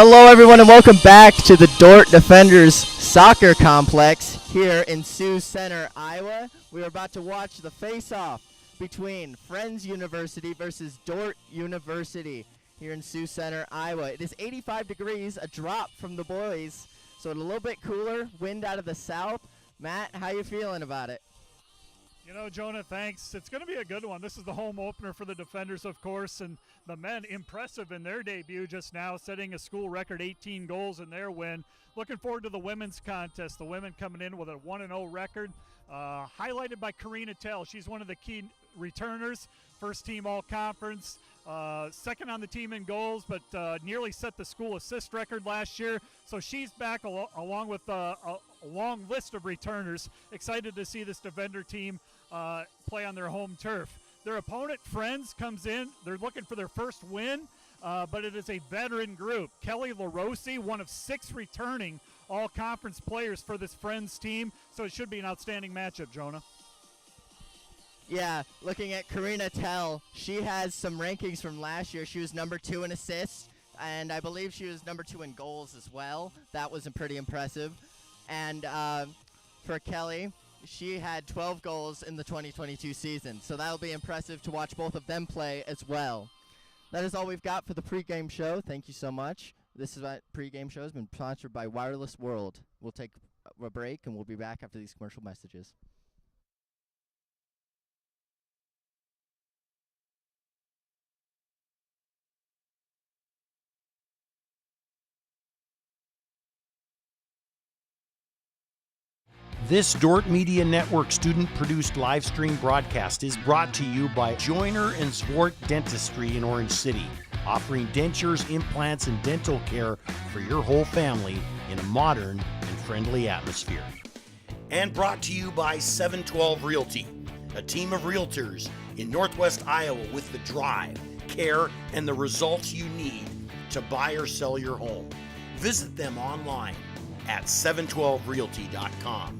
Hello, everyone, and welcome back to the Dordt Defenders Soccer Complex here in Sioux Center, Iowa. We are about to watch the face-off between Friends University versus Dordt University here in Sioux Center, Iowa. It is 85 degrees, a drop from the boys, so it's a little bit cooler, wind out of the south. Matt, how you feeling about it? You know, Jonah, thanks. It's going to be a good one. This is the home opener for the Defenders, of course, and the men impressive in their debut just now, setting a school record 18 goals in their win. Looking forward to the women's contest. The women coming in with a 1-0 record, highlighted by Karina Tell. She's one of the key returners, first team all-conference, second on the team in goals, but nearly set the school assist record last year. So she's back along with a long list of returners. Excited to see this Defender team play on their home turf. Their opponent, Friends, comes in. They're looking for their first win, but it is a veteran group. Kelly LaRossi, one of 6 returning all-conference players for this Friends team, so it should be an outstanding matchup, Jonah. Yeah, looking at Karina Tell, she has some rankings from last year. She was number 2 in assists, and I believe she was number 2 in goals as well. That was pretty impressive. And for Kelly, she had 12 goals in the 2022 season, so that'll be impressive to watch both of them play as well. That is all we've got for the pregame show. Thank you so much. This is what pregame show has been sponsored by Wireless World. We'll take a break, and we'll be back after these commercial messages. This Dordt Media Network student-produced live stream broadcast is brought to you by Joyner and Zwart Dentistry in Orange City, offering dentures, implants, and dental care for your whole family in a modern and friendly atmosphere. And brought to you by 712 Realty, a team of realtors in Northwest Iowa with the drive, care, and the results you need to buy or sell your home. Visit them online at 712realty.com.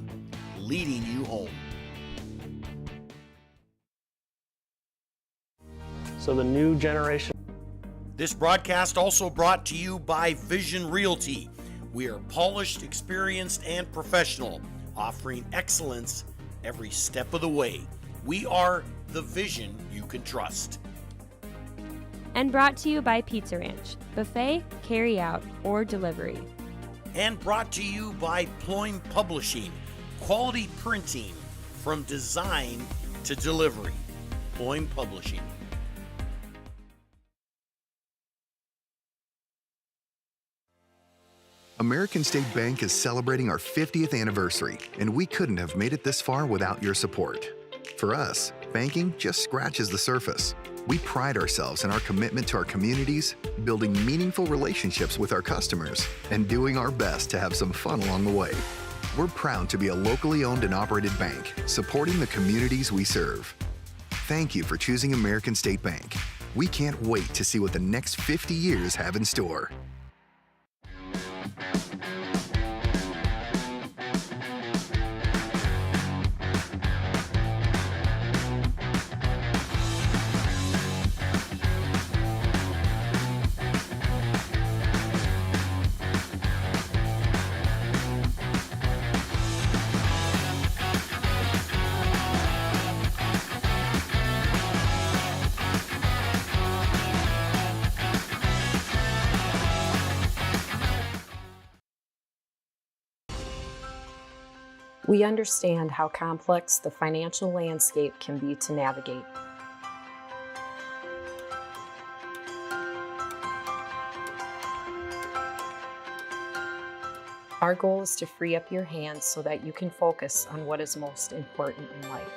Leading you home. So the new generation. This broadcast also brought to you by Vision Realty. We are polished, experienced, and professional, offering excellence every step of the way. We are the vision you can trust. And brought to you by Pizza Ranch, buffet, carry out, or delivery. And brought to you by Ployne Publishing. Quality printing from design to delivery. Ployne Publishing. American State Bank is celebrating our 50th anniversary, and we couldn't have made it this far without your support. For us, banking just scratches the surface. We pride ourselves in our commitment to our communities, building meaningful relationships with our customers, and doing our best to have some fun along the way. We're proud to be a locally owned and operated bank, supporting the communities we serve. Thank you for choosing American State Bank. We can't wait to see what the next 50 years have in store. We understand how complex the financial landscape can be to navigate. Our goal is to free up your hands so that you can focus on what is most important in life.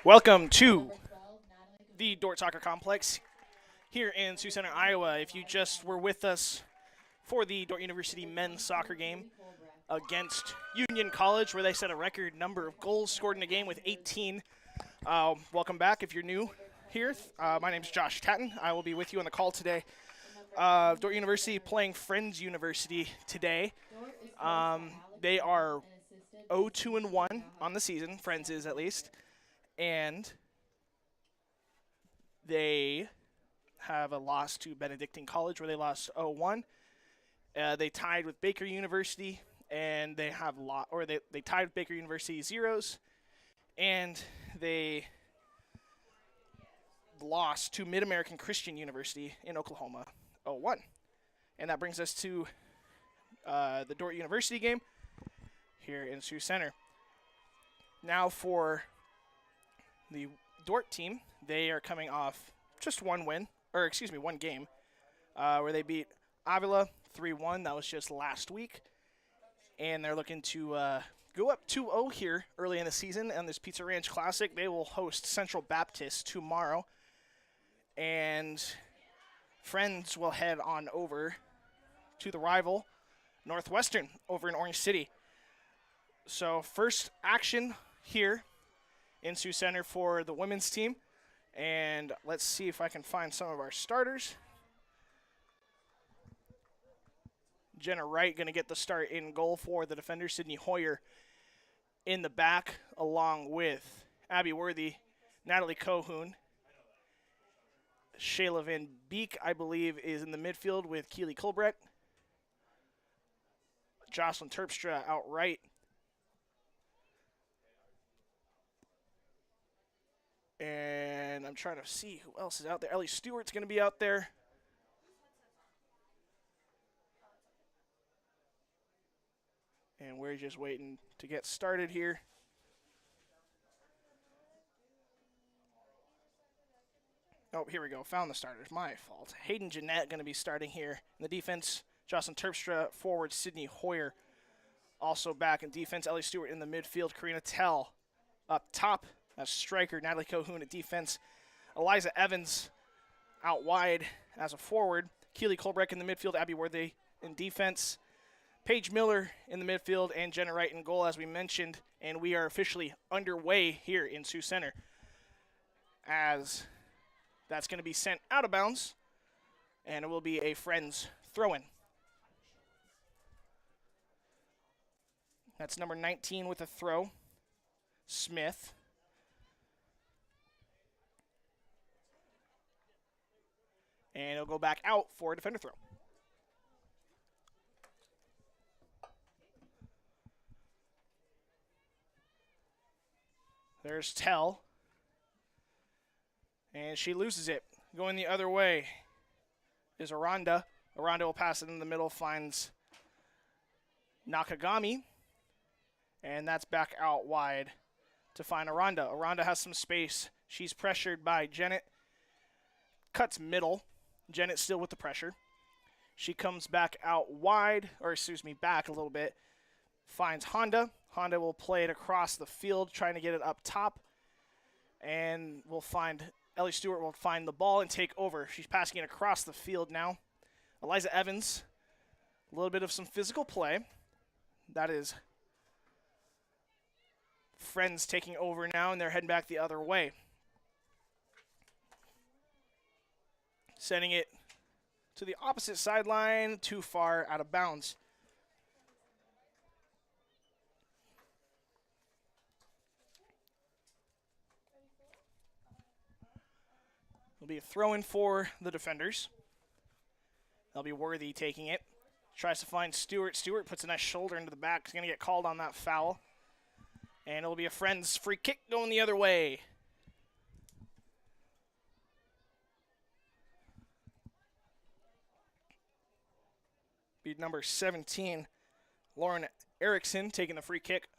Welcome to the Dordt Soccer Complex here in Sioux Center, Iowa. If you just were with us for the Dordt University men's soccer game against Union College, where they set a record number of goals scored in a game with 18. Welcome back if you're new here. My name is Josh Tatton. I will be with you on the call today. Dordt University playing Friends University today. They are 0-2-1 on the season, Friends is at least, and they have a loss to Benedictine College where they lost 0-1. They tied with Baker University, and they have they tied with Baker University 0s, and they lost to Mid-American Christian University in Oklahoma 0-1. And that brings us to the Dordt University game here in Sioux Center. Now for the Dordt team, they are coming off just one game, where they beat Avila 3-1. That was just last week. And they're looking to go up 2-0 here early in the season on this Pizza Ranch Classic. They will host Central Baptist tomorrow. And Friends will head on over to the rival Northwestern over in Orange City. So first action here in Sioux Center for the women's team. And let's see if I can find some of our starters. Jenna Wright going to get the start in goal for the defender. Sydney Hoyer in the back, along with Abby Worthy, Natalie Cohoon. Shayla Van Beek, I believe, is in the midfield with Keely Colbrett. Jocelyn Terpstra out right. And I'm trying to see who else is out there. Ellie Stewart's going to be out there. And we're just waiting to get started here. Oh, here we go. Found the starters. My fault. Hayden Jeanette going to be starting here. In the defense, Jocelyn Terpstra. Forward, Sydney Hoyer. Also back in defense, Ellie Stewart in the midfield. Karina Tell up top. That's striker, Natalie Cohoon at defense. Eliza Evans out wide as a forward. Keely Colbreck in the midfield. Abby Worthy in defense. Paige Miller in the midfield and Jenna Wright in goal, as we mentioned. And we are officially underway here in Sioux Center, as that's going to be sent out of bounds, and it will be a Friends throw-in. That's number 19 with a throw, Smith. And it'll go back out for a defender throw. There's Tell. And she loses it. Going the other way is Aranda. Aranda will pass it in the middle, finds Nakagami. And that's back out wide to find Aranda. Aranda has some space. She's pressured by Jennett. Cuts middle. Jennett still with the pressure. She comes back out wide, back a little bit. Finds Honda. Honda will play it across the field, trying to get it up top. And Ellie Stewart will find the ball and take over. She's passing it across the field now. Eliza Evans, a little bit of some physical play. That is Friends taking over now, and they're heading back the other way. Sending it to the opposite sideline, too far out of bounds. It'll be a throw-in for the defenders. They'll be Worthy taking it. Tries to find Stewart. Stewart puts a nice shoulder into the back. He's going to get called on that foul. And it'll be a Friends free kick going the other way. Be number 17, Lauren Erickson, taking the free kick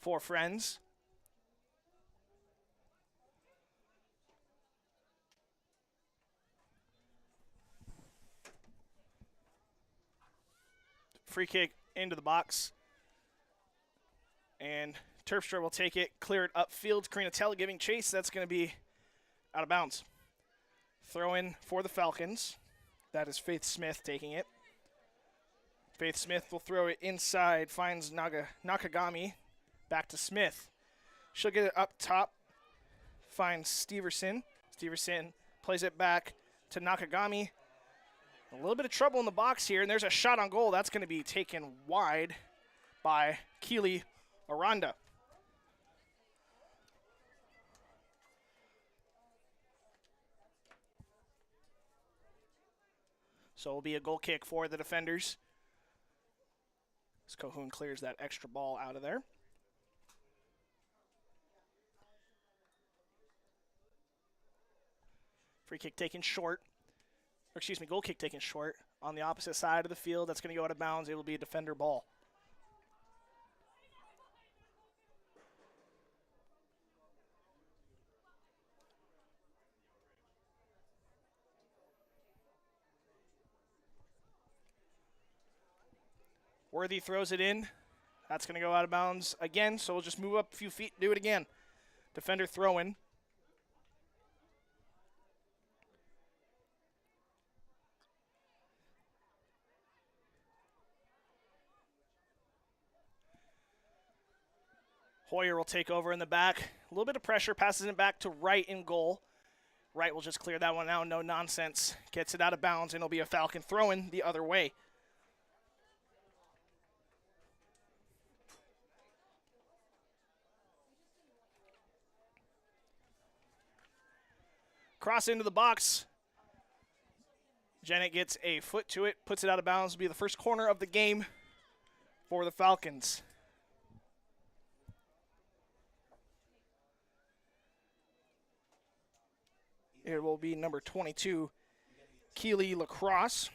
for Friends. Free kick into the box. And Terpstra will take it, clear it upfield. Karina Tell giving chase. That's going to be out of bounds. Throw in for the Falcons. That is Faith Smith taking it. Faith Smith will throw it inside, finds Nakagami. Back to Smith. She'll get it up top, finds Steverson. Steverson plays it back to Nakagami. A little bit of trouble in the box here, and there's a shot on goal. That's going to be taken wide by Keely Aranda. So it'll be a goal kick for the defenders. As Cohoon clears that extra ball out of there. Free kick taken short. Or excuse me, goal kick taken short. On the opposite side of the field, that's going to go out of bounds. It will be a defender ball. Worthy throws it in. That's going to go out of bounds again, so we'll just move up a few feet, do it again. Defender throw in. Hoyer will take over in the back. A little bit of pressure, passes it back to Wright in goal. Wright will just clear that one out, no nonsense. Gets it out of bounds, and it'll be a Falcon throw-in the other way. Cross into the box. Jennett gets a foot to it, puts it out of bounds. Will be the first corner of the game for the Falcons. It will be number 22, Keely Lacrosse,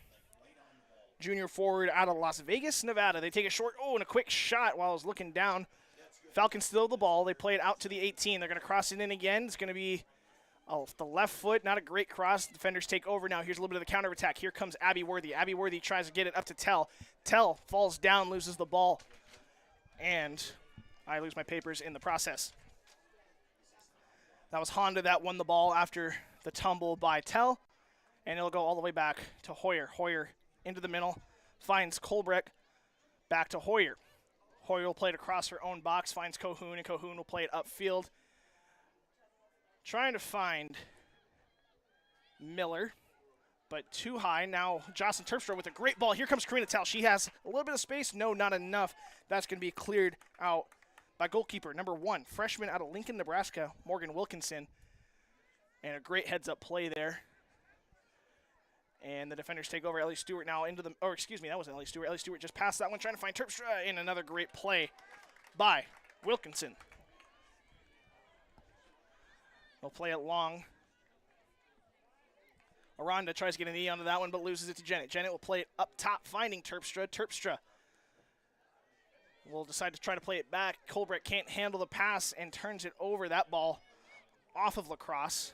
junior forward out of Las Vegas, Nevada. They take a short, and a quick shot while I was looking down. Falcons still the ball. They play it out to the 18. They're going to cross it in again. It's going to be the left foot, not a great cross. Defenders take over now. Here's a little bit of the counterattack. Here comes Abby Worthy. Abby Worthy tries to get it up to Tell. Tell falls down, loses the ball, and I lose my papers in the process. That was Honda that won the ball after the tumble by Tell, and it'll go all the way back to Hoyer. Hoyer into the middle, finds Colbrecht, back to Hoyer. Hoyer will play it across her own box, finds Cohoon, and Cohoon will play it upfield. Trying to find Miller, but too high. Now Jocelyn Terpstra with a great ball. Here comes Karina Tell. She has a little bit of space. No, not enough. That's going to be cleared out by goalkeeper number 1, freshman out of Lincoln, Nebraska, Morgan Wilkinson. And a great heads-up play there. And the defenders take over. Ellie Stewart now into the, that wasn't Ellie Stewart. Ellie Stewart just passed that one, trying to find Terpstra, in another great play by Wilkinson. They'll play it long. Aranda tries to get an E onto that one, but loses it to Jennett. Jennett will play it up top, finding Terpstra. Terpstra will decide to try to play it back. Colbrecht can't handle the pass and turns it over. That ball off of Lacrosse.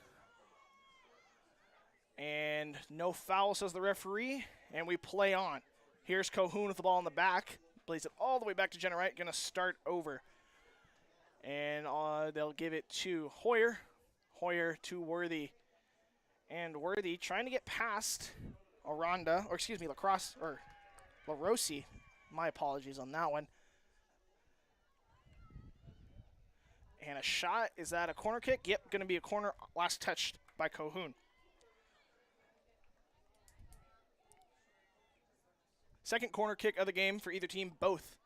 And no foul, says the referee, and we play on. Here's Cohoon with the ball in the back. Plays it all the way back to Jenna Wright. Going to start over. And they'll give it to Hoyer. Hoyer to Worthy. And Worthy trying to get past Aranda, Lacrosse, or LaRossi. My apologies on that one. And a shot, is that a corner kick? Yep, going to be a corner, last touched by Cohoon. Second corner kick of the game for either team, both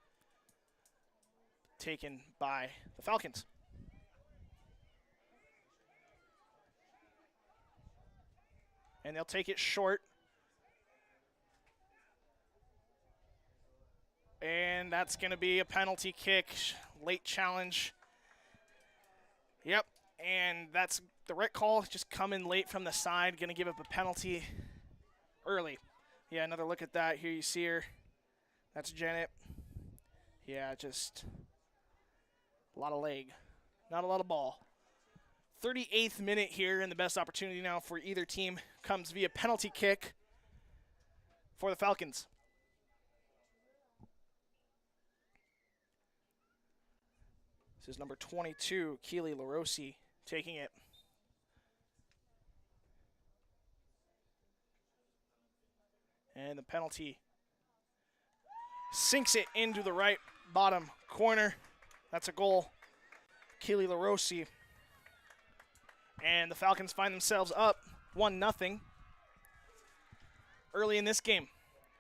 taken by the Falcons. And they'll take it short. And that's going to be a penalty kick, late challenge. Yep, and that's the right call, just coming late from the side, going to give up a penalty early. Yeah, another look at that. Here you see her. That's Jennett. Yeah, just a lot of leg, not a lot of ball. 38th minute here, and the best opportunity now for either team comes via penalty kick for the Falcons. This is number 22, Keely LaRossi, taking it. And the penalty sinks it into the right bottom corner. That's a goal. Keely LaRossi. And the Falcons find themselves up 1-0 early in this game.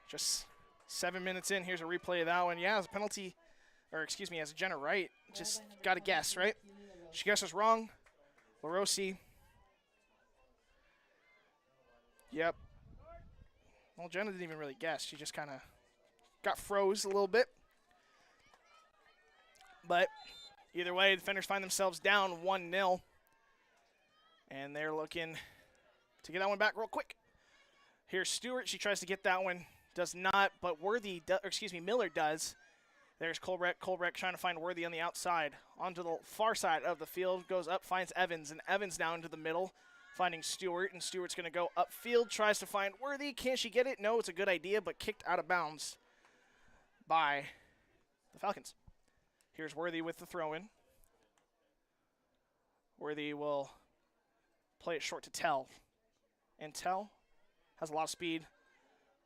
Just 7 minutes in. Here's a replay of that one. Yeah, as a penalty, or excuse me, as Jenna Wright. Just got to guess, right? She guesses wrong. LaRossi. Yep. Well, Jenna didn't even really guess. She just kind of got froze a little bit. But either way, defenders find themselves down 1-0. And they're looking to get that one back real quick. Here's Stewart. She tries to get that one. Does not, but Miller does. There's Colbreck. Colbreck trying to find Worthy on the outside. Onto the far side of the field. Goes up, finds Evans. And Evans down to the middle, finding Stewart. And Stewart's going to go upfield. Tries to find Worthy. Can she get it? No, it's a good idea, but kicked out of bounds by the Falcons. Here's Worthy with the throw-in. Worthy will play it short to Tell. And Tell has a lot of speed.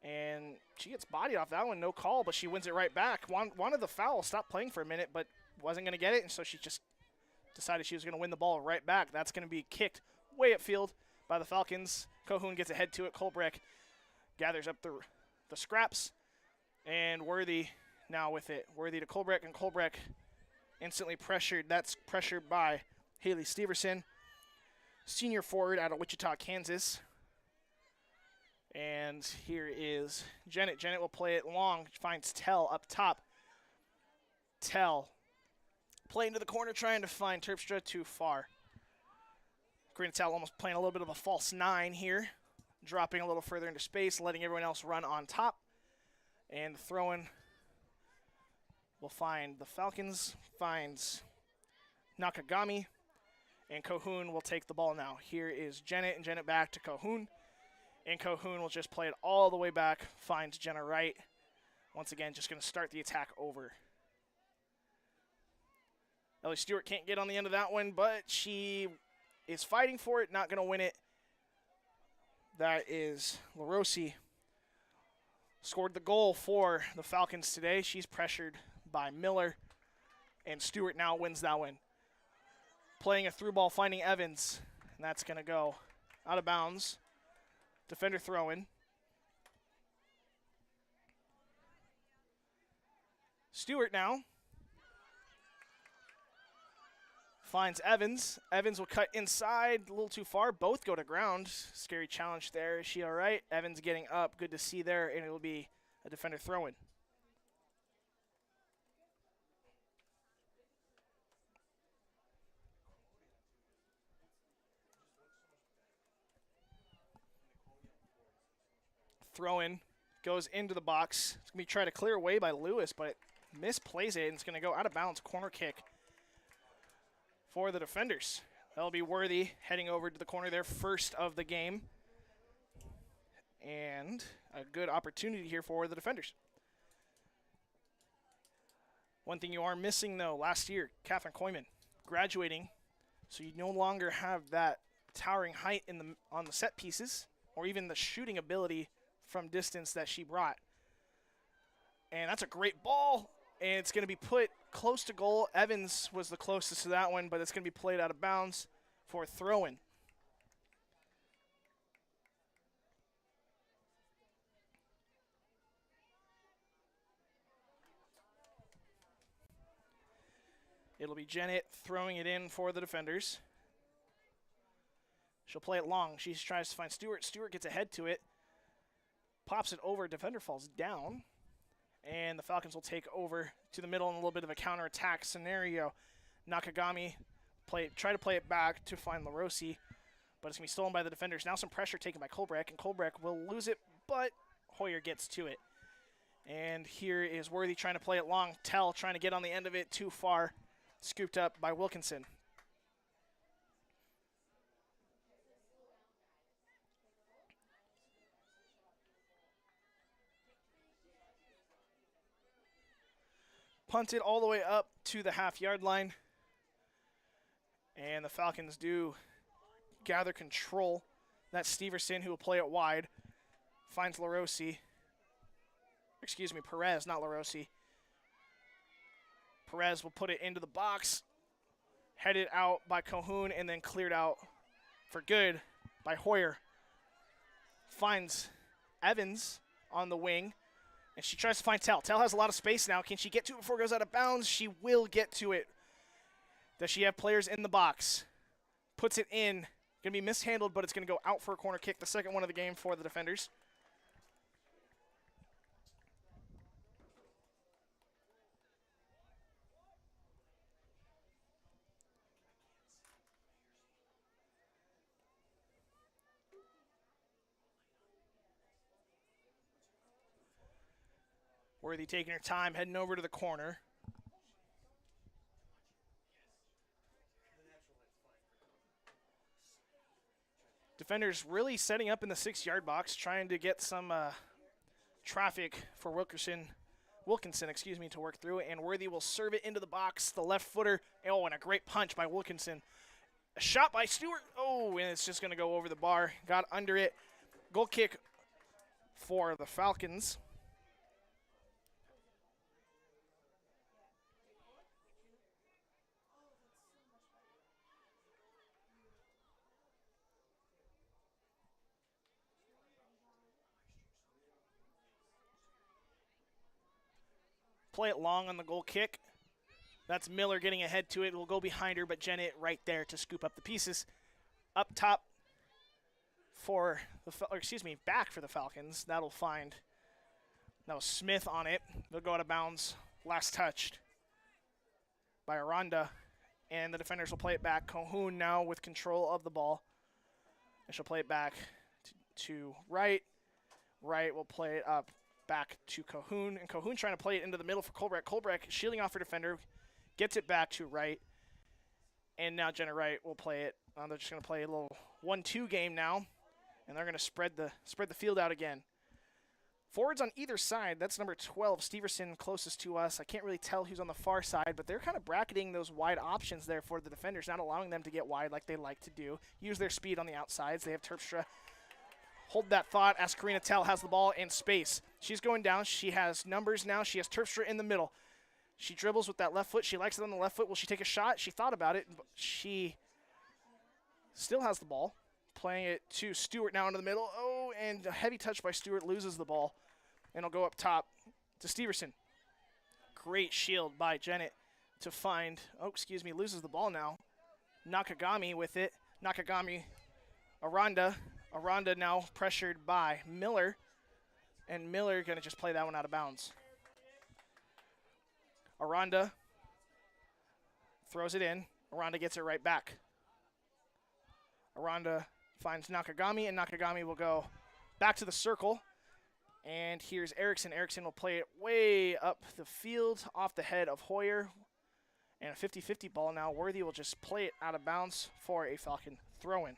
And she gets bodied off that one. No call, but she wins it right back. Wanted the foul. Stopped playing for a minute, but wasn't going to get it. And so she just decided she was going to win the ball right back. That's going to be kicked way upfield by the Falcons. Cohoon gets ahead to it. Colbreck gathers up the scraps. And Worthy now with it. Worthy to Colbreck, and Colbreck instantly pressured. That's pressured by Haley Steverson, senior forward out of Wichita, Kansas. And here is Jennett. Jennett will play it long. Finds Tell up top. Tell play into the corner, trying to find Terpstra too far. Karina Tell almost playing a little bit of a false 9 here. Dropping a little further into space, letting everyone else run on top. And the throw-in will find the Falcons. Finds Nakagami. And Cohoon will take the ball now. Here is Jennett, and Jennett back to Cohoon. And Cohoon will just play it all the way back. Finds Jenna Wright. Once again, just going to start the attack over. Ellie Stewart can't get on the end of that one, but she is fighting for it. Not going to win it. That is LaRossi. Scored the goal for the Falcons today. She's pressured by Miller. And Stewart now wins that one. Playing a through ball, finding Evans. And that's going to go out of bounds. Defender throw-in. Stewart now finds Evans. Evans will cut inside, a little too far. Both go to ground. Scary challenge there. Is she all right? Evans getting up. Good to see there, and it will be a defender throw-in. Throw-in goes into the box. It's going to be tried to clear away by Lewis, but it misplays it, and it's going to go out of bounds. Corner kick for the defenders. That'll be Worthy heading over to the corner there, first of the game. And a good opportunity here for the defenders. One thing you are missing, though, last year, Catherine Koyman graduating, so you no longer have that towering height on the set pieces or even the shooting ability from distance that she brought. And that's a great ball, and it's going to be put close to goal. Evans was the closest to that one, but it's going to be played out of bounds for a throw-in. It'll be Jennett throwing it in for the defenders. She'll play it long. She tries to find Stewart. Stewart gets ahead to it. Pops it over. Defender falls down. And the Falcons will take over to the middle in a little bit of a counterattack scenario. Nakagami try to play it back to find LaRossi, but it's going to be stolen by the defenders. Now some pressure taken by Colbreck, and Colbreck will lose it, but Hoyer gets to it. And here is Worthy trying to play it long. Tell trying to get on the end of it too far. Scooped up by Wilkinson. Punted all the way up to the half-yard line. And the Falcons do gather control. That's Steverson who will play it wide. Finds LaRossi. Excuse me, Perez, not LaRossi. Perez will put it into the box. Headed out by Cahoon and then cleared out for good by Hoyer. Finds Evans on the wing. And she tries to find Tell. Tell has a lot of space now. Can she get to it before it goes out of bounds? She will get to it. Does she have players in the box? Puts it in. Going to be mishandled, but it's going to go out for a corner kick. The second one of the game for the defenders. Worthy taking her time, heading over to the corner. Defenders really setting up in the 6-yard box, trying to get some traffic for Wilkinson, to work through. And Worthy will serve it into the box. The left footer. Oh, and a great punch by Wilkinson. A shot by Stewart. Oh, and it's just going to go over the bar. Got under it. Goal kick for the Falcons. Play it long on the goal kick. That's Miller getting ahead to it. We'll go behind her, but Jennett right there to scoop up the pieces. Up top for the, back for the Falcons. That was Smith on it. They'll go out of bounds. Last touched by Aranda. And the defenders will play it back. Cahoon now with control of the ball. And she'll play it back to Wright. Wright will play it up back to Cahoon, and Cahoon trying to play it into the middle for Colbrecht. Colbrecht shielding off her defender, gets it back to Wright, and now Jenna Wright will play it. They're just going to play a little 1-2 game now, and they're going to spread the field out again. Forwards on either side, that's number 12, Steverson closest to us. I can't really tell who's on the far side, but they're kind of bracketing those wide options there for the defenders, not allowing them to get wide like they like to do. Use their speed on the outsides. They have Terpstra. Hold that thought as Karina Tell has the ball in space. She's going down. She has numbers now. She has Terpstra in the middle. She dribbles with that left foot. She likes it on the left foot. Will she take a shot? She thought about it, but she still has the ball. Playing it to Stewart now into the middle. Oh, and a heavy touch by Stewart, loses the ball. And it'll go up top to Steverson. Great shield by Jennett to find, loses the ball now. Nakagami with it. Nakagami, Aranda. Aranda now pressured by Miller, and Miller going to just play that one out of bounds. Aranda throws it in. Aranda gets it right back. Aranda finds Nakagami, and Nakagami will go back to the circle. And here's Erickson. Erickson will play it way up the field off the head of Hoyer. And a 50-50 ball now. Worthy will just play it out of bounds for a Falcon throw-in.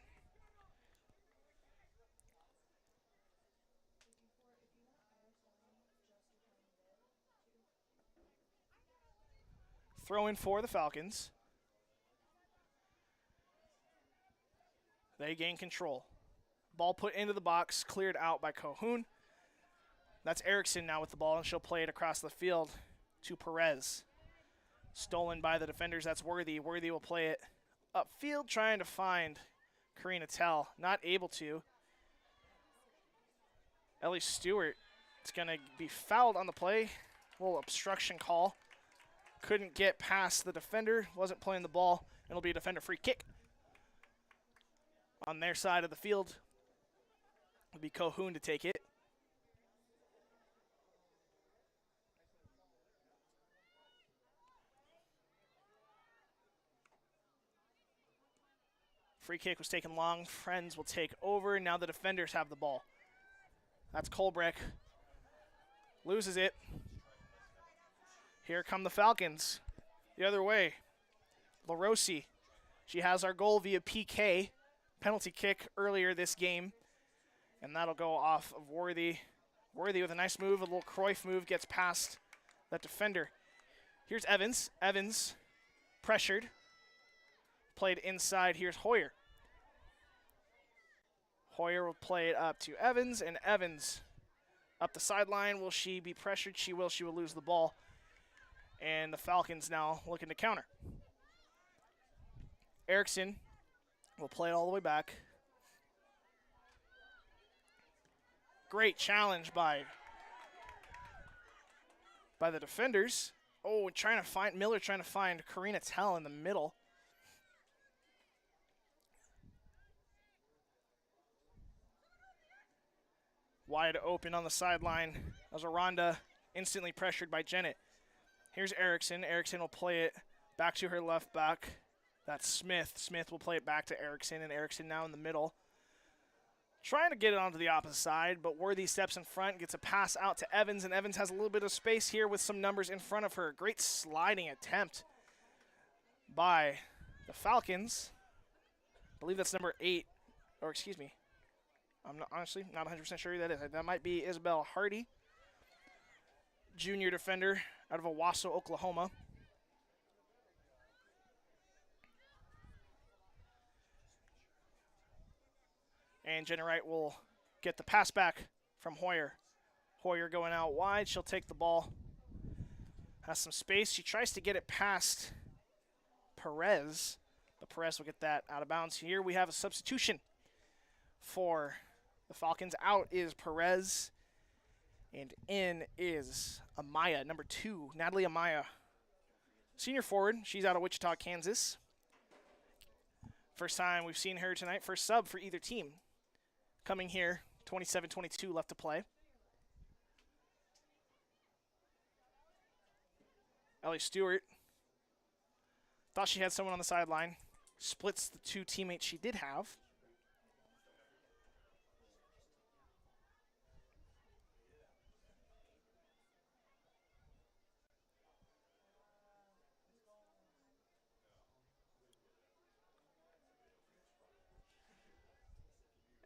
Throw in for the Falcons. They gain control. Ball put into the box, cleared out by Cahoon. That's Erickson now with the ball, and she'll play it across the field to Perez. Stolen by the defenders. That's Worthy. Worthy will play it upfield, trying to find Karina Tell. Not able to. Ellie Stewart is going to be fouled on the play. A little obstruction call. Couldn't get past the defender. Wasn't playing the ball. It'll be a defender free kick. On their side of the field, it'll be Cahoon to take it. Free kick was taken long. Friends will take over. Now the defenders have the ball. That's Colbrecht. Loses it. Here come the Falcons. The other way. LaRossi. She has our goal via PK. Penalty kick earlier this game. And that'll go off of Worthy. Worthy with a nice move. A little Cruyff move. Gets past that defender. Here's Evans. Evans pressured. Played inside. Here's Hoyer. Hoyer will play it up to Evans, and Evans up the sideline. Will she be pressured? She will. She will lose the ball. And the Falcons now looking to counter. Erickson will play it all the way back. Great challenge by the defenders. Oh, Miller trying to find Karina Tell in the middle. Wide open on the sideline. As Aranda instantly pressured by Jennett. Here's Erickson. Erickson will play it back to her left back. That's Smith. Smith will play it back to Erickson, and Erickson now in the middle. Trying to get it onto the opposite side, but Worthy steps in front, gets a pass out to Evans, and Evans has a little bit of space here with some numbers in front of her. Great sliding attempt by the Falcons. I believe that's number 8, or excuse me. I'm honestly not 100% sure who that is. That might be Isabel Hardy, junior defender out of Owasso, Oklahoma. And Jenna Wright will get the pass back from Hoyer. Hoyer going out wide. She'll take the ball. Has some space. She tries to get it past Perez, but Perez will get that out of bounds. Here we have a substitution for the Falcons. Out is Perez, and in is Amaya, number 2, Natalie Amaya. Senior forward. She's out of Wichita, Kansas. First time we've seen her tonight. First sub for either team. Coming here, 27-22 left to play. Ellie Stewart thought she had someone on the sideline. Splits the 2 teammates she did have.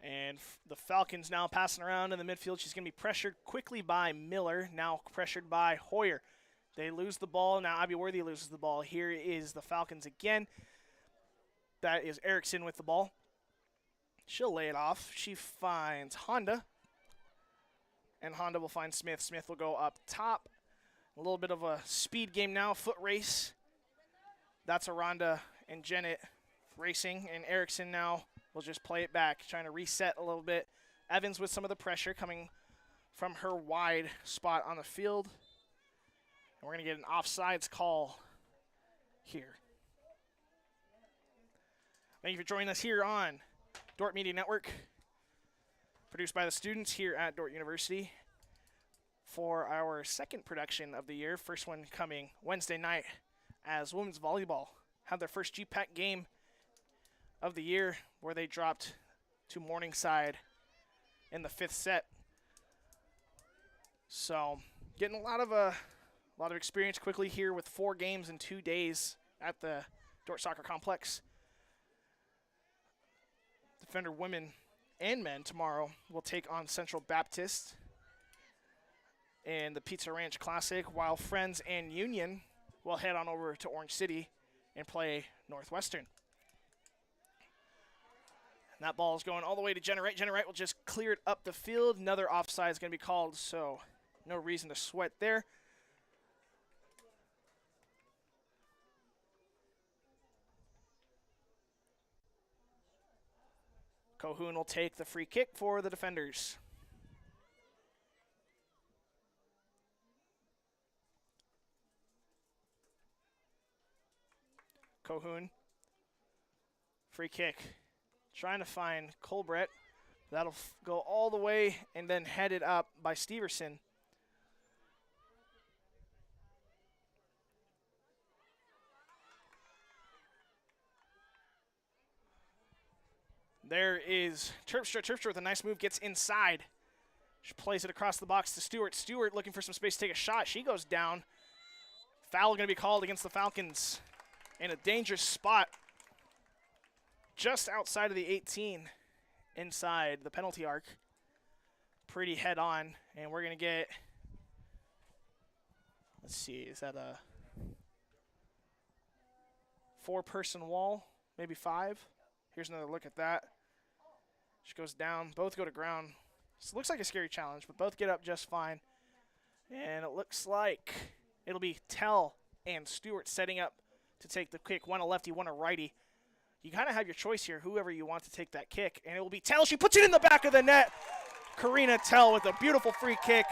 And the Falcons now passing around in the midfield. She's going to be pressured quickly by Miller, now pressured by Hoyer. They lose the ball. Now Abby Worthy loses the ball. Here is the Falcons again. That is Erickson with the ball. She'll lay it off. She finds Honda. And Honda will find Smith. Smith will go up top. A little bit of a speed game now, foot race. That's Aranda and Jennett racing. And Erickson now will just play it back, trying to reset a little bit. Evans with some of the pressure coming from her wide spot on the field. And we're going to get an offsides call here. Thank you for joining us here on Dordt Media Network, produced by the students here at Dordt University for our second production of the year. First one coming Wednesday night as women's volleyball had their first GPAC game of the year, where they dropped to Morningside in the 5th set. So getting a lot of experience quickly here with 4 games in 2 days at the Dordt Soccer Complex. Defender women and men tomorrow will take on Central Baptist in the Pizza Ranch Classic, while Friends and Union will head on over to Orange City and play Northwestern. And that ball is going all the way to Jenna Wright. Jenna Wright will just clear it up the field. Another offside is going to be called, so no reason to sweat there. Cohoon will take the free kick for the defenders. Cohoon, free kick. Trying to find Colbrett. That'll go all the way and then headed up by Steverson. There is Terpstra. Terpstra with a nice move, gets inside. She plays it across the box to Stewart. Stewart looking for some space to take a shot. She goes down. Foul going to be called against the Falcons in a dangerous spot just outside of the 18, inside the penalty arc. Pretty head on, and we're going to get, let's see, is that a 4-person wall? maybe 5. Here's another look at that. She goes down. Both go to ground. So it looks like a scary challenge, but both get up just fine. And it looks like it'll be Tell and Stewart setting up to take the kick. One a lefty, one a righty. You kind of have your choice here, whoever you want to take that kick. And it will be Tell. She puts it in the back of the net. Karina Tell with a beautiful free kick.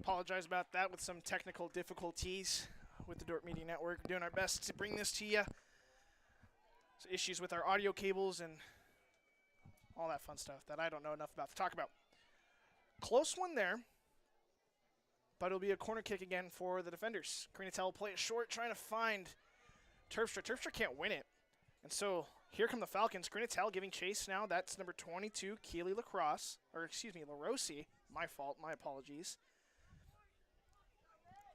Apologize about that with some technical difficulties with the Dordt Media Network. We're doing our best to bring this to you. So issues with our audio cables and all that fun stuff that I don't know enough about to talk about. Close one there, but it'll be a corner kick again for the defenders. Karina Tell will play it short, trying to find Terpstra. Terpstra can't win it. And so here come the Falcons. Karina Tell giving chase now. That's number 22, Keely LaRossi. My fault, my apologies.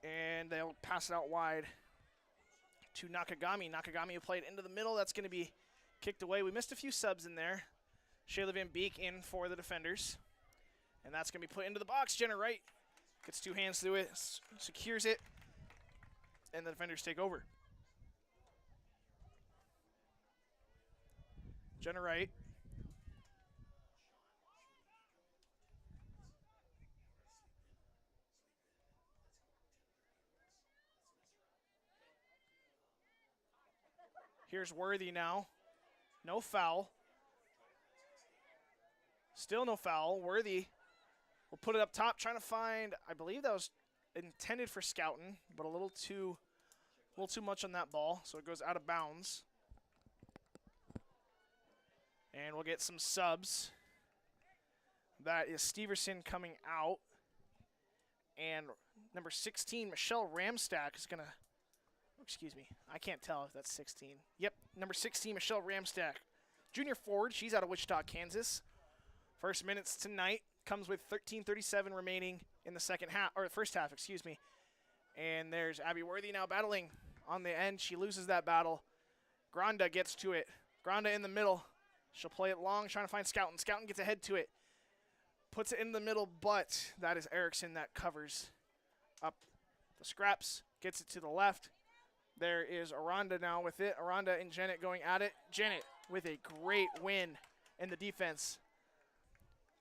And they'll pass it out wide to Nakagami. Nakagami will play it into the middle. That's going to be kicked away. We missed a few subs in there. Shayla Van Beek in for the defenders. And that's going to be put into the box. Jenna Wright gets two hands through it, secures it, and the defenders take over. Jenna Wright. Here's Worthy now. No foul. Still no foul. Worthy will put it up top, trying to find, I believe that was intended for Scouten, but a little too much on that ball, so it goes out of bounds. And we'll get some subs. That is Steverson coming out. And number 16, Michelle Ramstack is going to, excuse me, I can't tell if that's 16. Yep, number 16, Michelle Ramstack. Junior forward, she's out of Wichita, Kansas. First minutes tonight comes with 13:37 remaining in the second half, or the first half, excuse me. And there's Abby Worthy now battling on the end. She loses that battle. Granda gets to it. Granda in the middle. She'll play it long, trying to find Scouten. Scouten gets ahead to it. Puts it in the middle, but that is Erickson that covers up the scraps. Gets it to the left. There is Aranda now with it. Aranda and Janet going at it. Janet with a great win in the defense.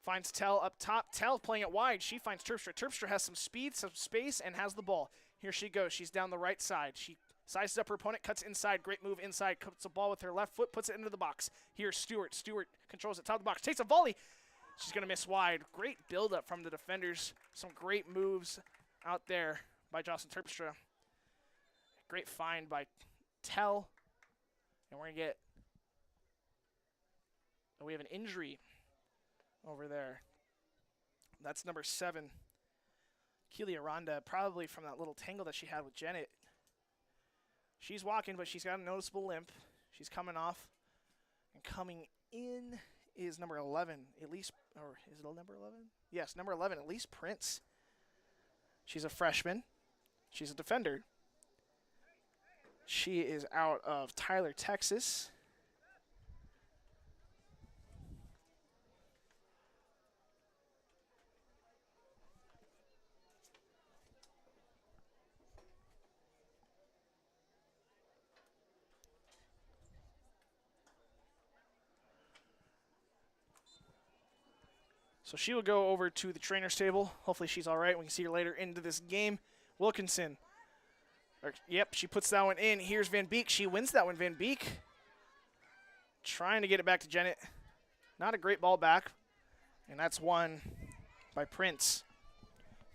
Finds Tell up top. Tell playing it wide. She finds Terpstra. Terpstra has some speed, some space, and has the ball. Here she goes. She's down the right side. She sizes up her opponent, cuts inside. Great move inside. Cuts the ball with her left foot, puts it into the box. Here's Stewart. Stewart controls it top of the box. Takes a volley. She's going to miss wide. Great build-up from the defenders. Some great moves out there by Jocelyn Terpstra. Great find by Tell. And we're going to get, we have an injury over there. That's number 7, Keely Aranda, probably from that little tangle that she had with Janet. She's walking, but she's got a noticeable limp. She's coming off. And coming in is number 11, Elise, or is it number 11? Yes, number 11, Elise Prince. She's a freshman. She's a defender. She is out of Tyler, Texas. So she will go over to the trainer's table. Hopefully she's all right. We can see her later into this game. Wilkinson. Yep, she puts that one in. Here's Van Beek. She wins that one, Van Beek. Trying to get it back to Janet. Not a great ball back. And that's won by Prince.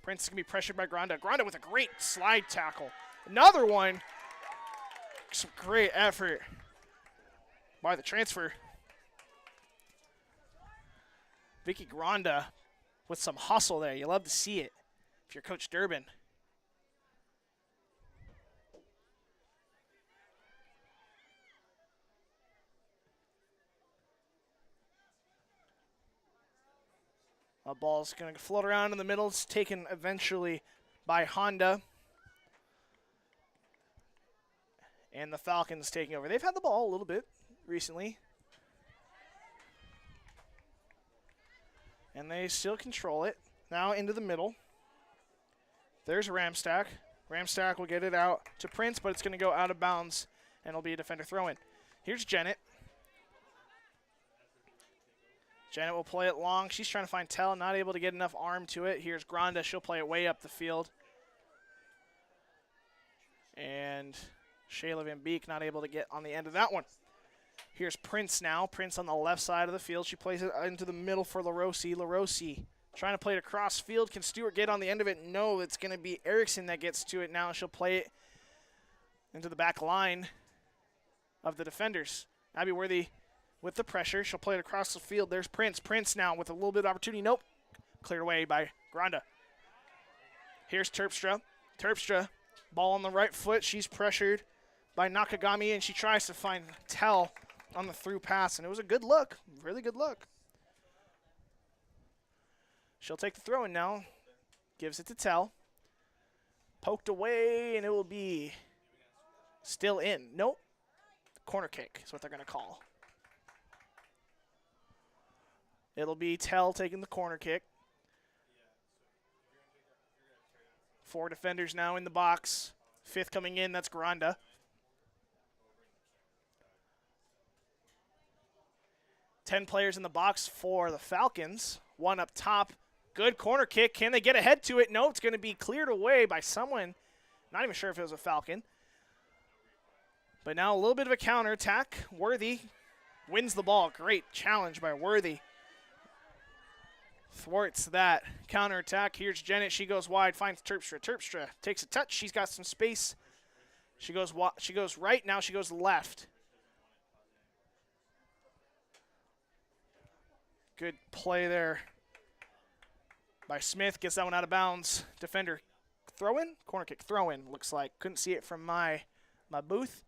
Prince is going to be pressured by Granda. Granda with a great slide tackle. Another one. Some great effort by the transfer. Vicky Granda with some hustle there. You love to see it if you're Coach Durbin. A ball's going to float around in the middle. It's taken eventually by Honda. And the Falcons taking over. They've had the ball a little bit recently. And they still control it. Now into the middle. There's Ramstack. Ramstack will get it out to Prince, but it's going to go out of bounds, and it'll be a defender throw-in. Here's Janet. Janet will play it long. She's trying to find Tell, not able to get enough arm to it. Here's Granda. She'll play it way up the field. And Shayla Van Beek not able to get on the end of that one. Here's Prince now. Prince on the left side of the field. She plays it into the middle for LaRossi. LaRossi Trying to play it across field. Can Stewart get on the end of it? No, it's going to be Erickson that gets to it now. She'll play it into the back line of the defenders. Abby Worthy with the pressure. She'll play it across the field. There's Prince. Prince now with a little bit of opportunity. Nope. Cleared away by Granda. Here's Terpstra. Terpstra, ball on the right foot. She's pressured by Nakagami, and she tries to find Tell on the through pass, and it was a good look. Really good look. She'll take the throw in now. Gives it to Tell. Poked away, and it will be still in. Nope. Corner kick is what they're going to call. It'll be Tell taking the corner kick. 4 defenders now in the box. 5th coming in, that's Granda. Ten players in the box for the Falcons. 1 up top. Good corner kick. Can they get ahead to it? No, it's going to be cleared away by someone. Not even sure if it was a Falcon. But now a little bit of a counterattack. Worthy wins the ball. Great challenge by Worthy. Thwarts that counterattack. Here's Jennett. She goes wide, finds Terpstra. Terpstra takes a touch. She's got some space. She goes right. Now she goes left. Good play there by Smith. Gets that one out of bounds. Defender throw in? Corner kick throw in, looks like. Couldn't see it from my booth.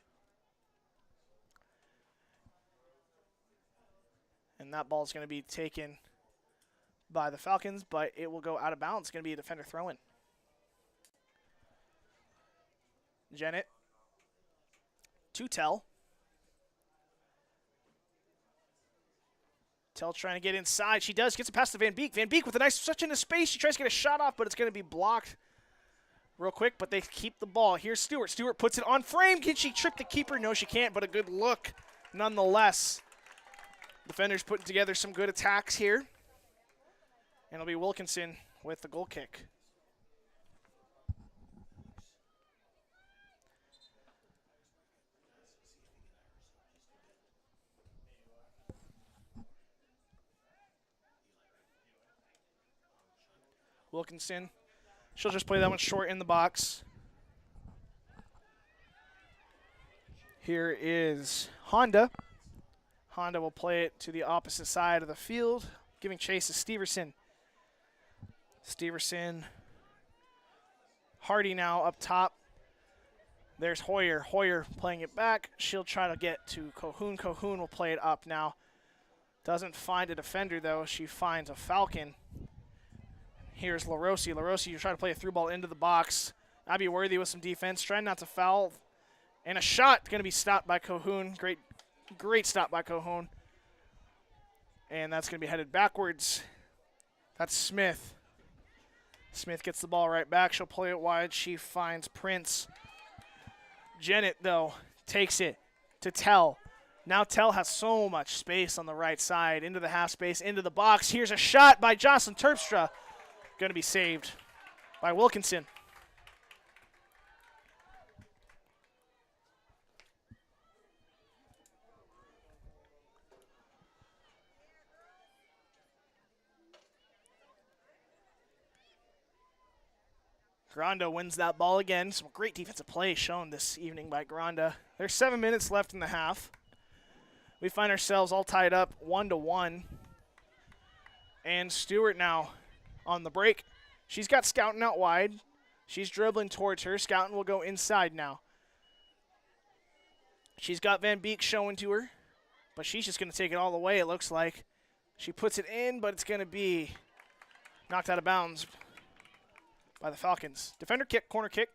And that ball is going to be taken by the Falcons, but it will go out of bounds. It's going to be a defender throw in. Jennett to Tell. Tell trying to get inside. She does. Gets it past to Van Beek. Van Beek with a nice touch into space. She tries to get a shot off, but it's going to be blocked real quick, but they keep the ball. Here's Stewart. Stewart puts it on frame. Can she trip the keeper? No, she can't, but a good look nonetheless. Defenders putting together some good attacks here. And it'll be Wilkinson with the goal kick. Wilkinson, she'll just play that one short in the box. Here is Honda. Honda will play it to the opposite side of the field, giving chase to Steverson. Steverson, Hardy now up top. There's Hoyer. Hoyer playing it back. She'll try to get to Cohoon. Cohoon will play it up now. Doesn't find a defender, though. She finds a Falcon. Here's LaRossi. LaRossi, you try to play a through ball into the box. Abby Worthy with some defense, trying not to foul. And a shot going to be stopped by Cohoon. Great stop by Cohoon. And that's going to be headed backwards. That's Smith. Smith gets the ball right back. She'll play it wide. She finds Prince. Jennett, though, takes it to Tell. Now Tell has so much space on the right side. Into the half space, into the box. Here's a shot by Jocelyn Terpstra. Going to be saved by Wilkinson. Granda wins that ball again. Some great defensive play shown this evening by Granda. There's 7 minutes left in the half. We find ourselves all tied up 1-1. And Stewart now on the break. She's got Scouten out wide. She's dribbling towards her. Scouten will go inside now. She's got Van Beek showing to her, but she's just going to take it all the way, it looks like. She puts it in, but it's going to be knocked out of bounds by the Falcons. Defender kick, corner kick.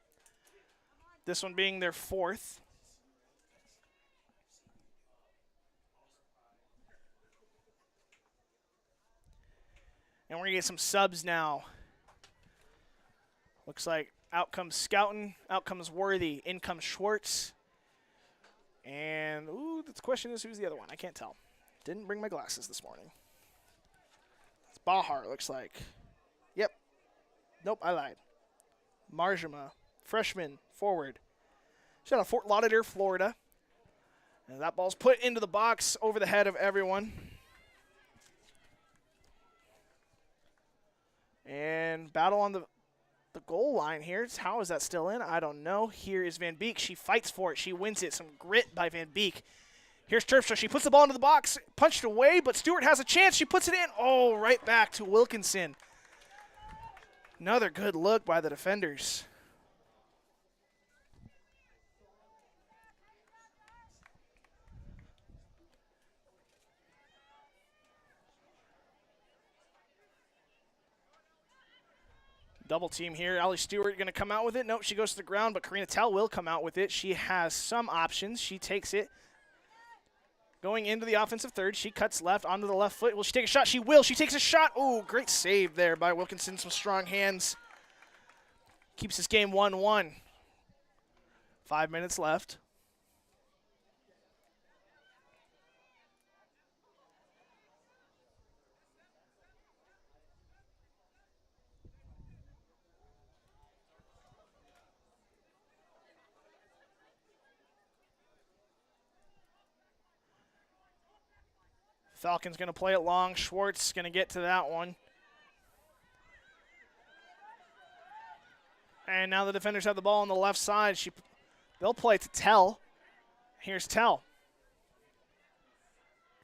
This one being their 4th. And we're going to get some subs now. Looks like out comes Scouten, out comes Worthy, in comes Schwartz. And, the question is, who's the other one? I can't tell. Didn't bring my glasses this morning. It's Bahar, looks like. Yep. Nope, I lied. Marjama, freshman, forward. She's out of Fort Lauderdale, Florida. And that ball's put into the box over the head of everyone. And battle on the goal line here. How is that still in? I don't know. Here is Van Beek. She fights for it. She wins it. Some grit by Van Beek. Here's Terpstra. She puts the ball into the box. Punched away, but Stewart has a chance. She puts it in. Oh, right back to Wilkinson. Another good look by the defenders. Double team here. Allie Stewart going to come out with it. Nope, she goes to the ground, but Karina Tell will come out with it. She has some options. She takes it. Going into the offensive third, she cuts left onto the left foot. Will she take a shot? She will. She takes a shot. Oh, great save there by Wilkinson. Some strong hands. Keeps this game 1-1. 5 minutes left. Falcons going to play it long. Schwartz going to get to that one. And now the defenders have the ball on the left side. They'll play it to Tell. Here's Tell.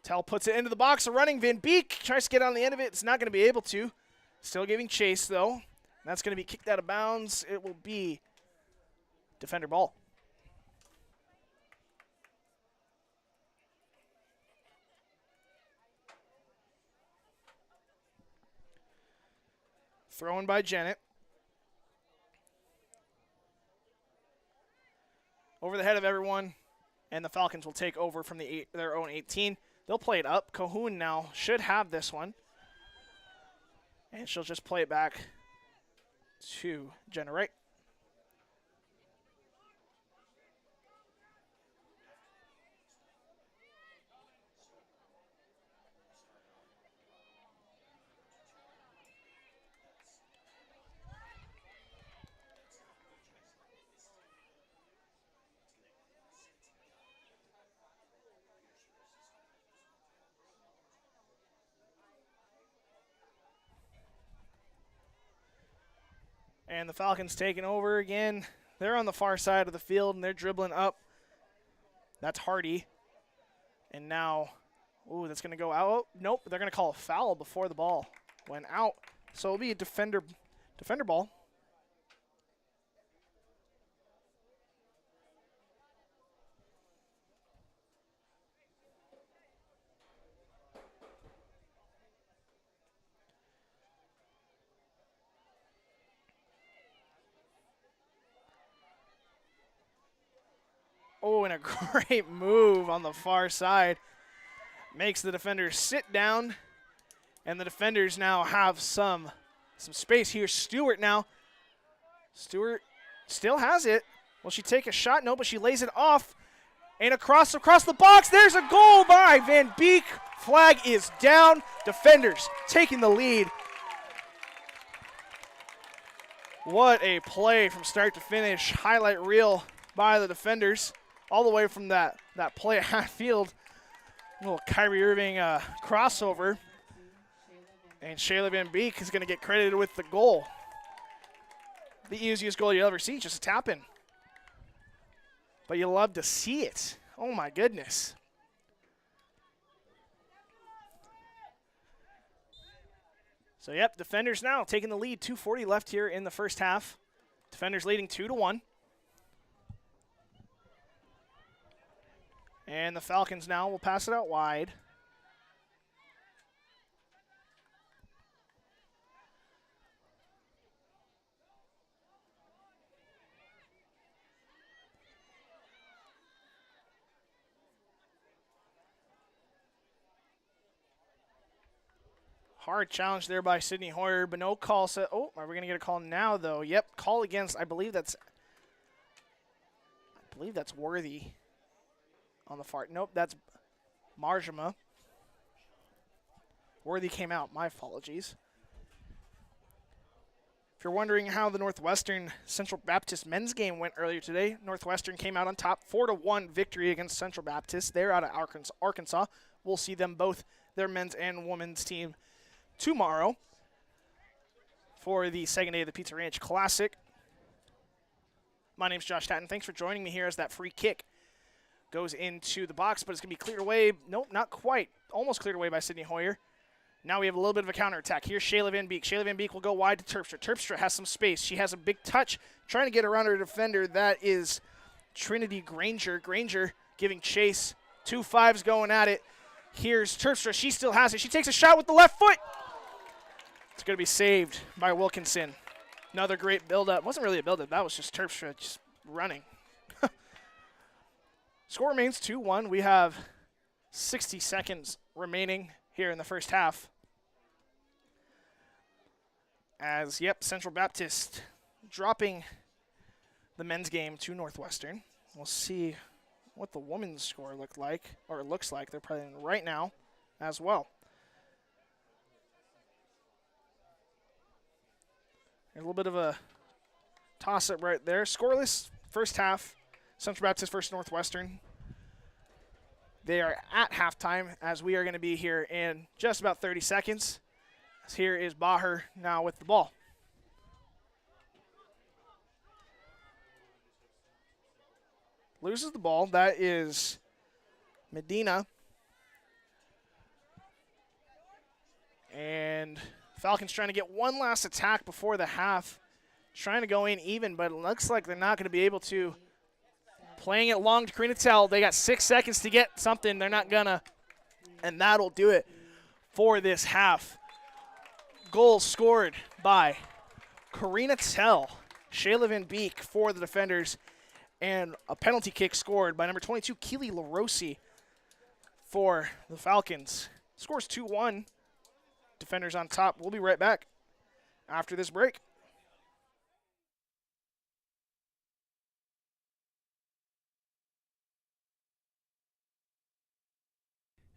Tell puts it into the box. A running Van Beek tries to get on the end of it. It's not going to be able to. Still giving chase, though. That's going to be kicked out of bounds. It will be defender ball. Thrown by Janet. Over the head of everyone, and the Falcons will take over from their own 18. They'll play it up. Cahoon now should have this one. And she'll just play it back to Jenna Wright. And the Falcons taking over again. They're on the far side of the field, and they're dribbling up. That's Hardy. And now, ooh, that's going to go out. Nope, they're going to call a foul before the ball went out. So it'll be a defender ball. Oh, and a great move on the far side. Makes the defenders sit down. And the defenders now have some space here. Stewart now. Stewart still has it. Will she take a shot? No, but she lays it off. And across the box. There's a goal by Van Beek. Flag is down. Defenders taking the lead. What a play from start to finish. Highlight reel by the defenders. All the way from that play at half field. A little Kyrie Irving crossover. And Shayla Van Beek is going to get credited with the goal. The easiest goal you'll ever see, just a tap in. But you love to see it. Oh my goodness. So yep, defenders now taking the lead. 2:40 left here in the first half. Defenders leading 2-1. And the Falcons now will pass it out wide. Hard challenge there by Sydney Hoyer, but no call set. Oh, are we going to get a call now, though? Yep, call against, I believe that's Worthy. On the far, nope, that's Marjama. Worthy came out, my apologies. If you're wondering how the Northwestern Central Baptist men's game went earlier today, Northwestern came out on top, 4-1 victory against Central Baptist. They're out of Arkansas. We'll see them both, their men's and women's team, tomorrow. for the second day of the Pizza Ranch Classic. My name's Josh Tatton. Thanks for joining me here as that free kick goes into the box, but it's going to be cleared away. Nope, not quite. Almost cleared away by Sydney Hoyer. Now we have a little bit of a counterattack. Here's Shayla Van Beek. Shayla Van Beek will go wide to Terpstra. Terpstra has some space. She has a big touch, trying to get around her defender. That is Trinity Granger. Granger giving chase. 2-5s going at it. Here's Terpstra. She still has it. She takes a shot with the left foot. It's going to be saved by Wilkinson. Another great build-up. Wasn't really a build-up. That was just Terpstra just running. Score remains 2-1. We have 60 seconds remaining here in the first half. As, Central Baptist dropping the men's game to Northwestern. We'll see what the women's score looks like. They're playing right now as well. A little bit of a toss-up right there. Scoreless first half. Central Baptist versus Northwestern. They are at halftime as we are going to be here in just about 30 seconds. Here is Baher now with the ball. Loses the ball. That is Medina. And Falcons trying to get one last attack before the half. Trying to go in even, but it looks like they're not going to be able to. Playing it long to Karina Tell. They got 6 seconds to get something. They're not going to. And that'll do it for this half. Goals scored by Karina Tell, Shayla Van Beek for the defenders, and a penalty kick scored by number 22, Keely LaRossi for the Falcons. Scores 2-1. Defenders on top. We'll be right back after this break.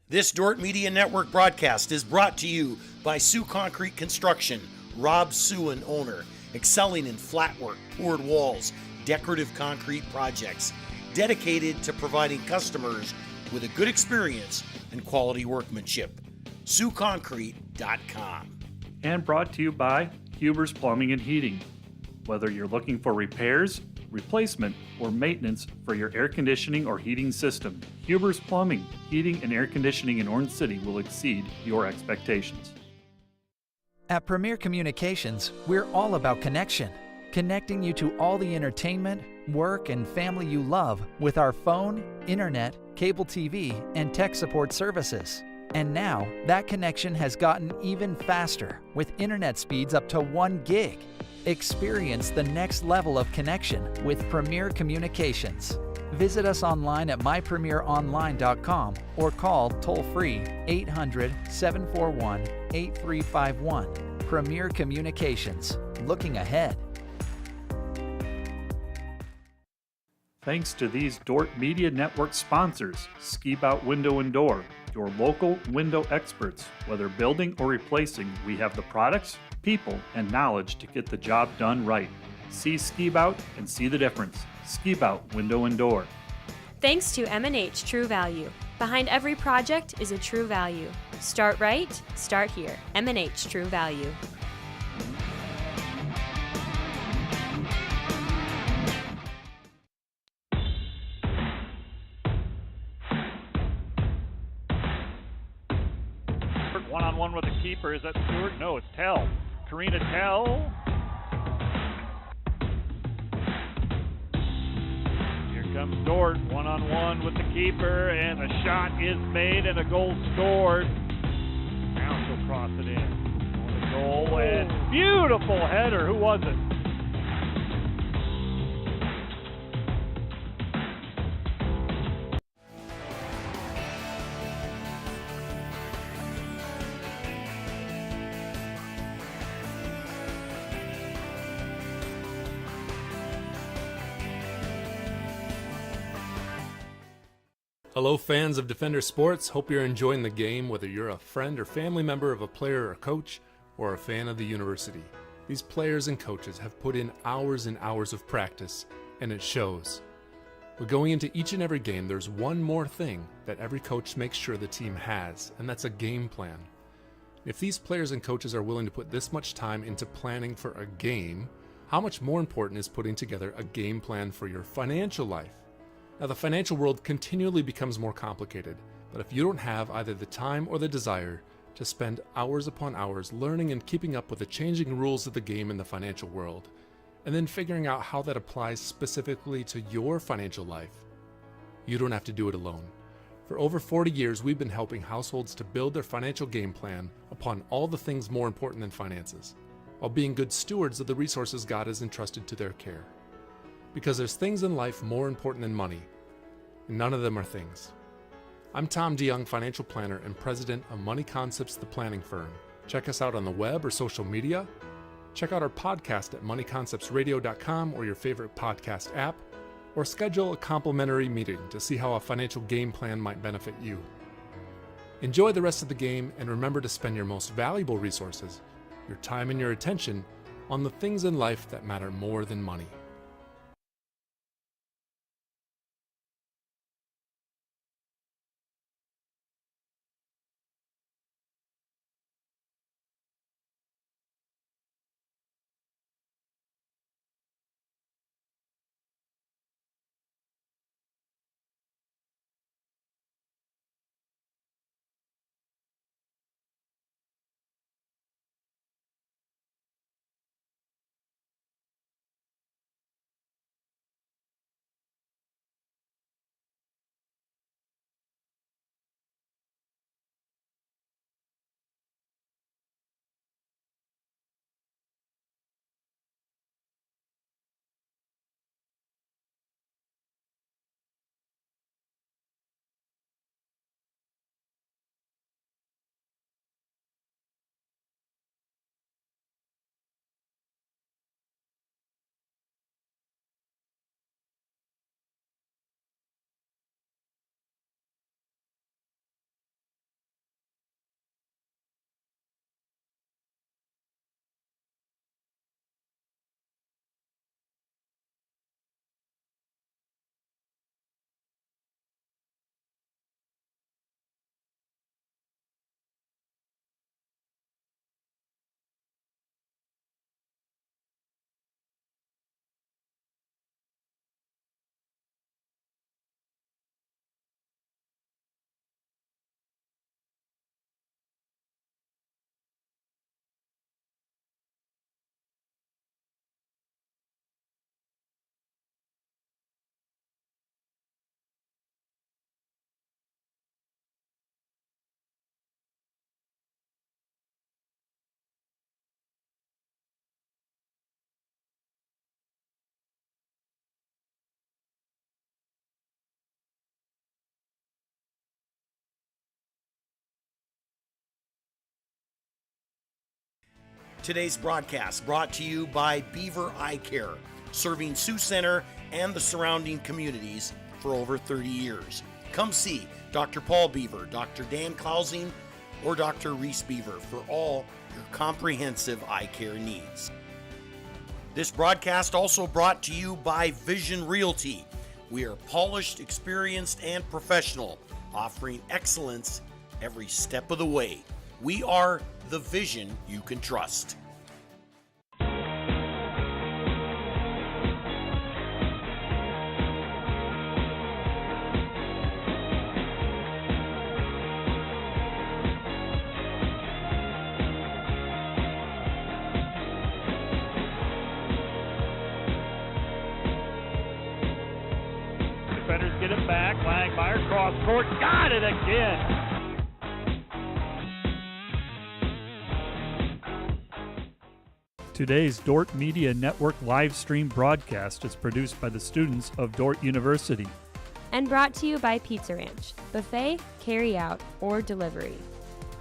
This Dordt Media Network broadcast is brought to you by Sioux Concrete Construction, Rob Suin, owner, excelling in flat work, poured walls, decorative concrete projects, dedicated to providing customers with a good experience and quality workmanship. SiouxConcrete.com. And brought to you by Huber's Plumbing and Heating. Whether you're looking for repairs, replacement, or maintenance for your air conditioning or heating system, Huber's Plumbing, Heating, and Air Conditioning in Orange City will exceed your expectations. At Premier Communications, we're all about connection. Connecting you to all the entertainment, work, and family you love with our phone, internet, cable TV, and tech support services. And now, that connection has gotten even faster with internet speeds up to 1 gig. Experience the next level of connection with Premier Communications. Visit us online at mypremieronline.com or call toll-free 800-741-8351. Premier Communications. Looking ahead. Thanks to these Dordt Media Network sponsors, Ski Bout Window and Door, your local window experts. Whether building or replacing, we have the products, people, and knowledge to get the job done right. See Ski Bout and see the difference. Ski Bout Window and Door. Thanks to M&H True Value. Behind every project is a true value. Start right, start here. M&H True Value. One-on-one with the keeper. Is that Stewart? No, it's Tell. Karina Tell. Here comes Dordt. One-on-one with the keeper, and a shot is made and a goal scored. Now she'll cross it in. On the goal, and beautiful header. Who was it? Hello fans of Defender Sports, hope you're enjoying the game whether you're a friend or family member of a player or coach or a fan of the university. These players and coaches have put in hours and hours of practice and it shows. But going into each and every game, there's one more thing that every coach makes sure the team has, and that's a game plan. If these players and coaches are willing to put this much time into planning for a game, how much more important is putting together a game plan for your financial life? Now, the financial world continually becomes more complicated, but if you don't have either the time or the desire to spend hours upon hours learning and keeping up with the changing rules of the game in the financial world, and then figuring out how that applies specifically to your financial life, you don't have to do it alone. For over 40 years, we've been helping households to build their financial game plan upon all the things more important than finances, while being good stewards of the resources God has entrusted to their care. Because there's things in life more important than money, and none of them are things. I'm Tom DeYoung, financial planner and president of Money Concepts, the planning firm. Check us out on the web or social media. Check out our podcast at moneyconceptsradio.com or your favorite podcast app, or schedule a complimentary meeting to see how a financial game plan might benefit you. Enjoy the rest of the game, and remember to spend your most valuable resources, your time and your attention, on the things in life that matter more than money. Today's broadcast brought to you by Beaver Eye Care, serving Sioux Center and the surrounding communities for over 30 years. Come see Dr. Paul Beaver, Dr. Dan Clausing, or Dr. Reese Beaver for all your comprehensive eye care needs. This broadcast also brought to you by Vision Realty. We are polished, experienced, and professional, offering excellence every step of the way. We are the vision you can trust. Defenders get it back. Langmeyer cross court. Got it again. Today's Dordt Media Network live stream broadcast is produced by the students of Dordt University. And brought to you by Pizza Ranch, buffet, carry out, or delivery.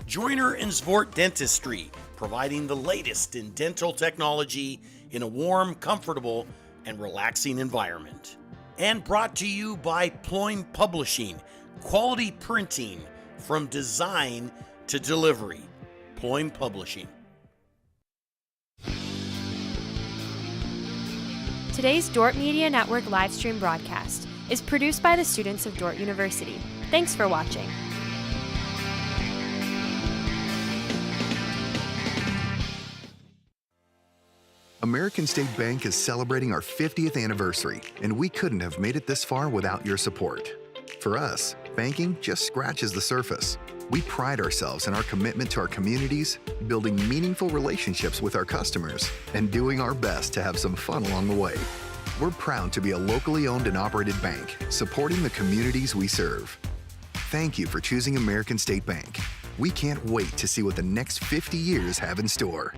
Joyner and Svort Dentistry, providing the latest in dental technology in a warm, comfortable, and relaxing environment. And brought to you by Ployne Publishing, quality printing from design to delivery. Ployne Publishing. Today's Dordt Media Network live stream broadcast is produced by the students of Dordt University. Thanks for watching. American State Bank is celebrating our 50th anniversary, and we couldn't have made it this far without your support. For us, banking just scratches the surface. We pride ourselves in our commitment to our communities, building meaningful relationships with our customers, and doing our best to have some fun along the way. We're proud to be a locally owned and operated bank, supporting the communities we serve. Thank you for choosing American State Bank. We can't wait to see what the next 50 years have in store.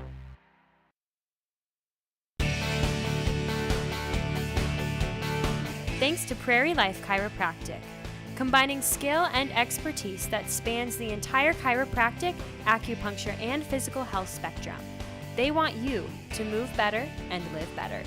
Thanks to Prairie Life Chiropractic, combining skill and expertise that spans the entire chiropractic, acupuncture, and physical health spectrum. They want you to move better and live better.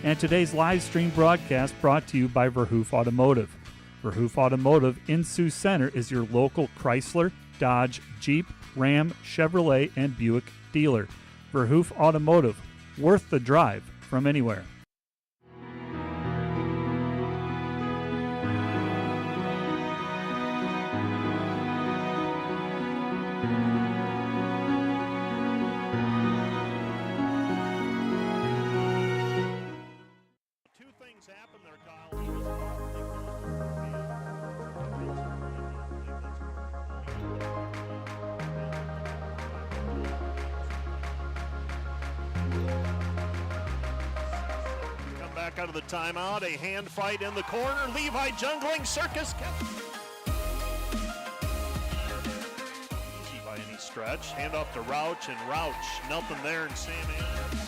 And today's live stream broadcast brought to you by Verhoof Automotive. Verhoof Automotive in Sioux Center is your local Chrysler, Dodge, Jeep, Ram, Chevrolet, and Buick dealer. Verhoof Automotive, worth the drive from anywhere. Back out of the timeout, a hand fight in the corner. Levi jungling, Circus kept easy by any stretch. Hand off to Rouch, and Rouch, nothing there, and Sam Anderson.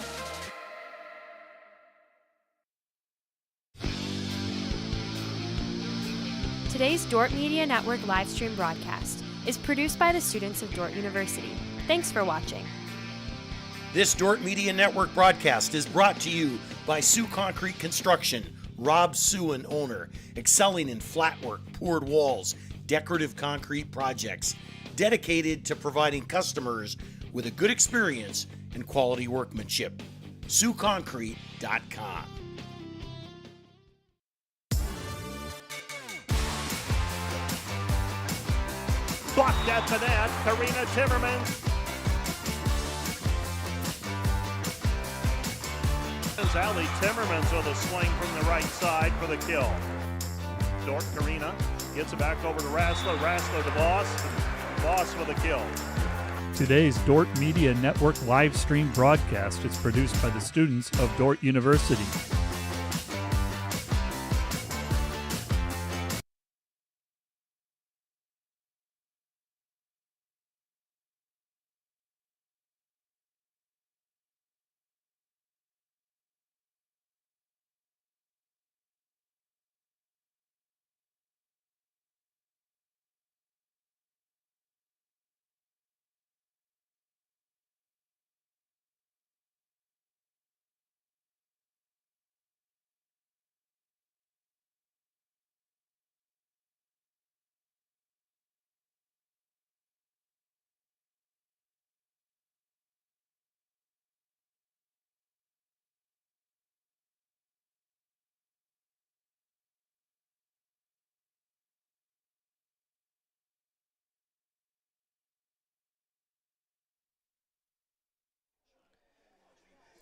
Today's Dordt Media Network live stream broadcast is produced by the students of Dordt University. Thanks for watching. This Dordt Media Network broadcast is brought to you by Sioux Concrete Construction, Rob Suen, owner, excelling in flat work, poured walls, decorative concrete projects, dedicated to providing customers with a good experience and quality workmanship. SiouxConcrete.com. Blocked at the net, Karina Timmermans. Allie Timmermans with a swing from the right side for the kill. Dordt, Karina gets it back over to Rassler. Rassler to Voss. Voss with a kill. Today's Dordt Media Network live stream broadcast is produced by the students of Dordt University.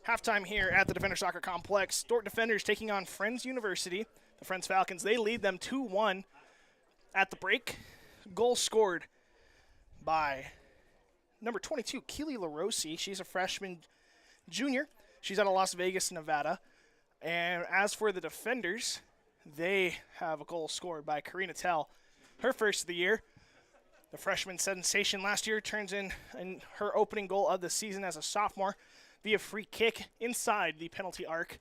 Halftime here at the Defender Soccer Complex. Dordt Defenders taking on Friends University. The Friends Falcons, they lead them 2-1 at the break. Goal scored by number 22, Keely LaRossi. She's a freshman junior. She's out of Las Vegas, Nevada. And as for the Defenders, they have a goal scored by Karina Tell, her first of the year. The freshman sensation last year turns in her opening goal of the season as a sophomore via free kick inside the penalty arc,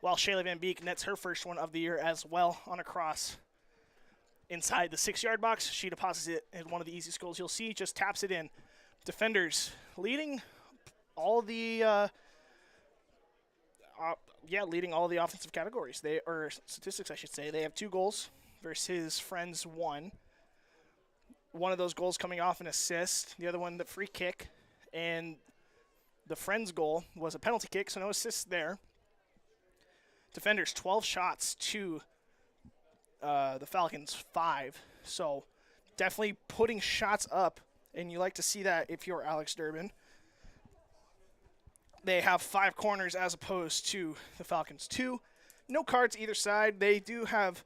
while Shayla Van Beek nets her first one of the year as well on a cross inside the 6-yard box. She deposits it in one of the easiest goals you'll see, just taps it in. Defenders leading all the leading all the offensive categories. Or statistics, I should say. They have 2 goals versus Friends 1. One of those goals coming off an assist, the other one the free kick, and the Friends goal was a penalty kick, so no assists there. Defenders 12 shots to the Falcons 5, so definitely putting shots up, and you like to see that if you're Alex Durbin. They have 5 corners as opposed to the Falcons 2. No cards either side. They do have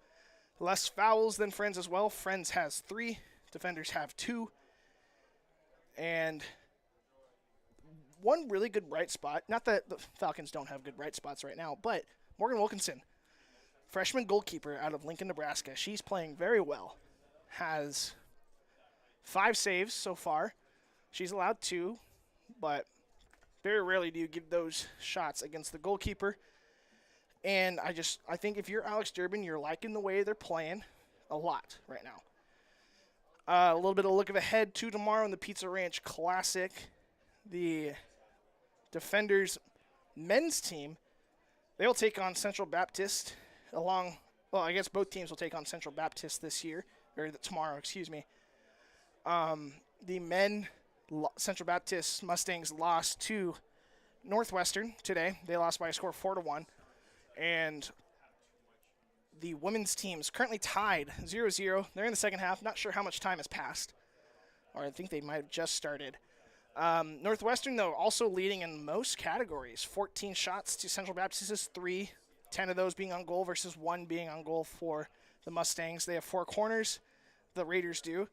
less fouls than Friends as well. Friends has 3. Defenders have 2. And one really good bright spot, not that the Falcons don't have good bright spots right now, but Morgan Wilkinson, freshman goalkeeper out of Lincoln, Nebraska. She's playing very well. Has 5 saves so far. She's allowed 2, but very rarely do you give those shots against the goalkeeper. And I think if you're Alex Durbin, you're liking the way they're playing a lot right now. A little bit of look ahead to tomorrow in the Pizza Ranch Classic. The Defenders men's team, they will take on Central Baptist I guess both teams will take on Central Baptist tomorrow, excuse me. The men, Central Baptist Mustangs lost to Northwestern today. They lost by a score of 4-1. And the women's team is currently tied 0-0. They're in the second half. Not sure how much time has passed. Or I think they might have just started. Northwestern, though, also leading in most categories. 14 shots to Central Baptist's 3. 10 of those being on goal versus 1 being on goal for the Mustangs. They have 4 corners. The Raiders do.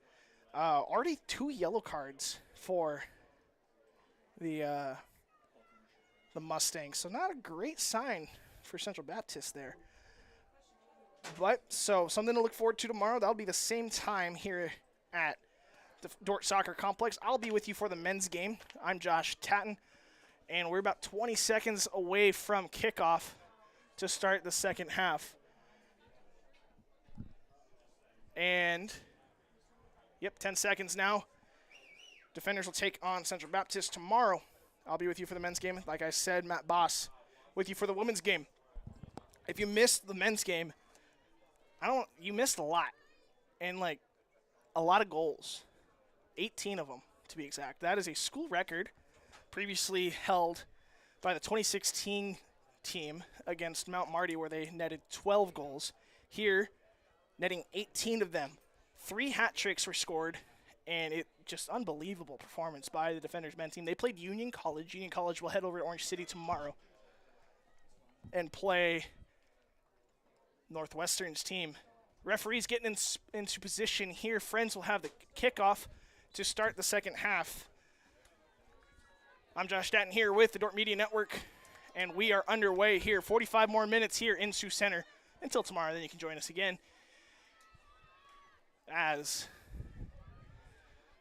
Already 2 yellow cards for the Mustangs. So not a great sign for Central Baptist there. But so something to look forward to tomorrow. That'll be the same time here at the Dordt Soccer Complex. I'll be with you for the men's game. I'm Josh Tatton, and we're about 20 seconds away from kickoff to start the second half. And, 10 seconds now. Defenders will take on Central Baptist tomorrow. I'll be with you for the men's game. Like I said, Matt Boss with you for the women's game. If you missed the men's game, you missed a lot. And, a lot of goals. 18 of them, to be exact. That is a school record previously held by the 2016 team against Mount Marty, where they netted 12 goals. Here, netting 18 of them. 3 hat tricks were scored, and it just unbelievable performance by the Defenders men's team. They played Union College. Union College will head over to Orange City tomorrow and play Northwestern's team. Referees getting into position here. Friends will have the kickoff to start the second half. I'm Josh Statton here with the Dordt Media Network, and we are underway here. 45 more minutes here in Sioux Center. Until tomorrow, then you can join us again as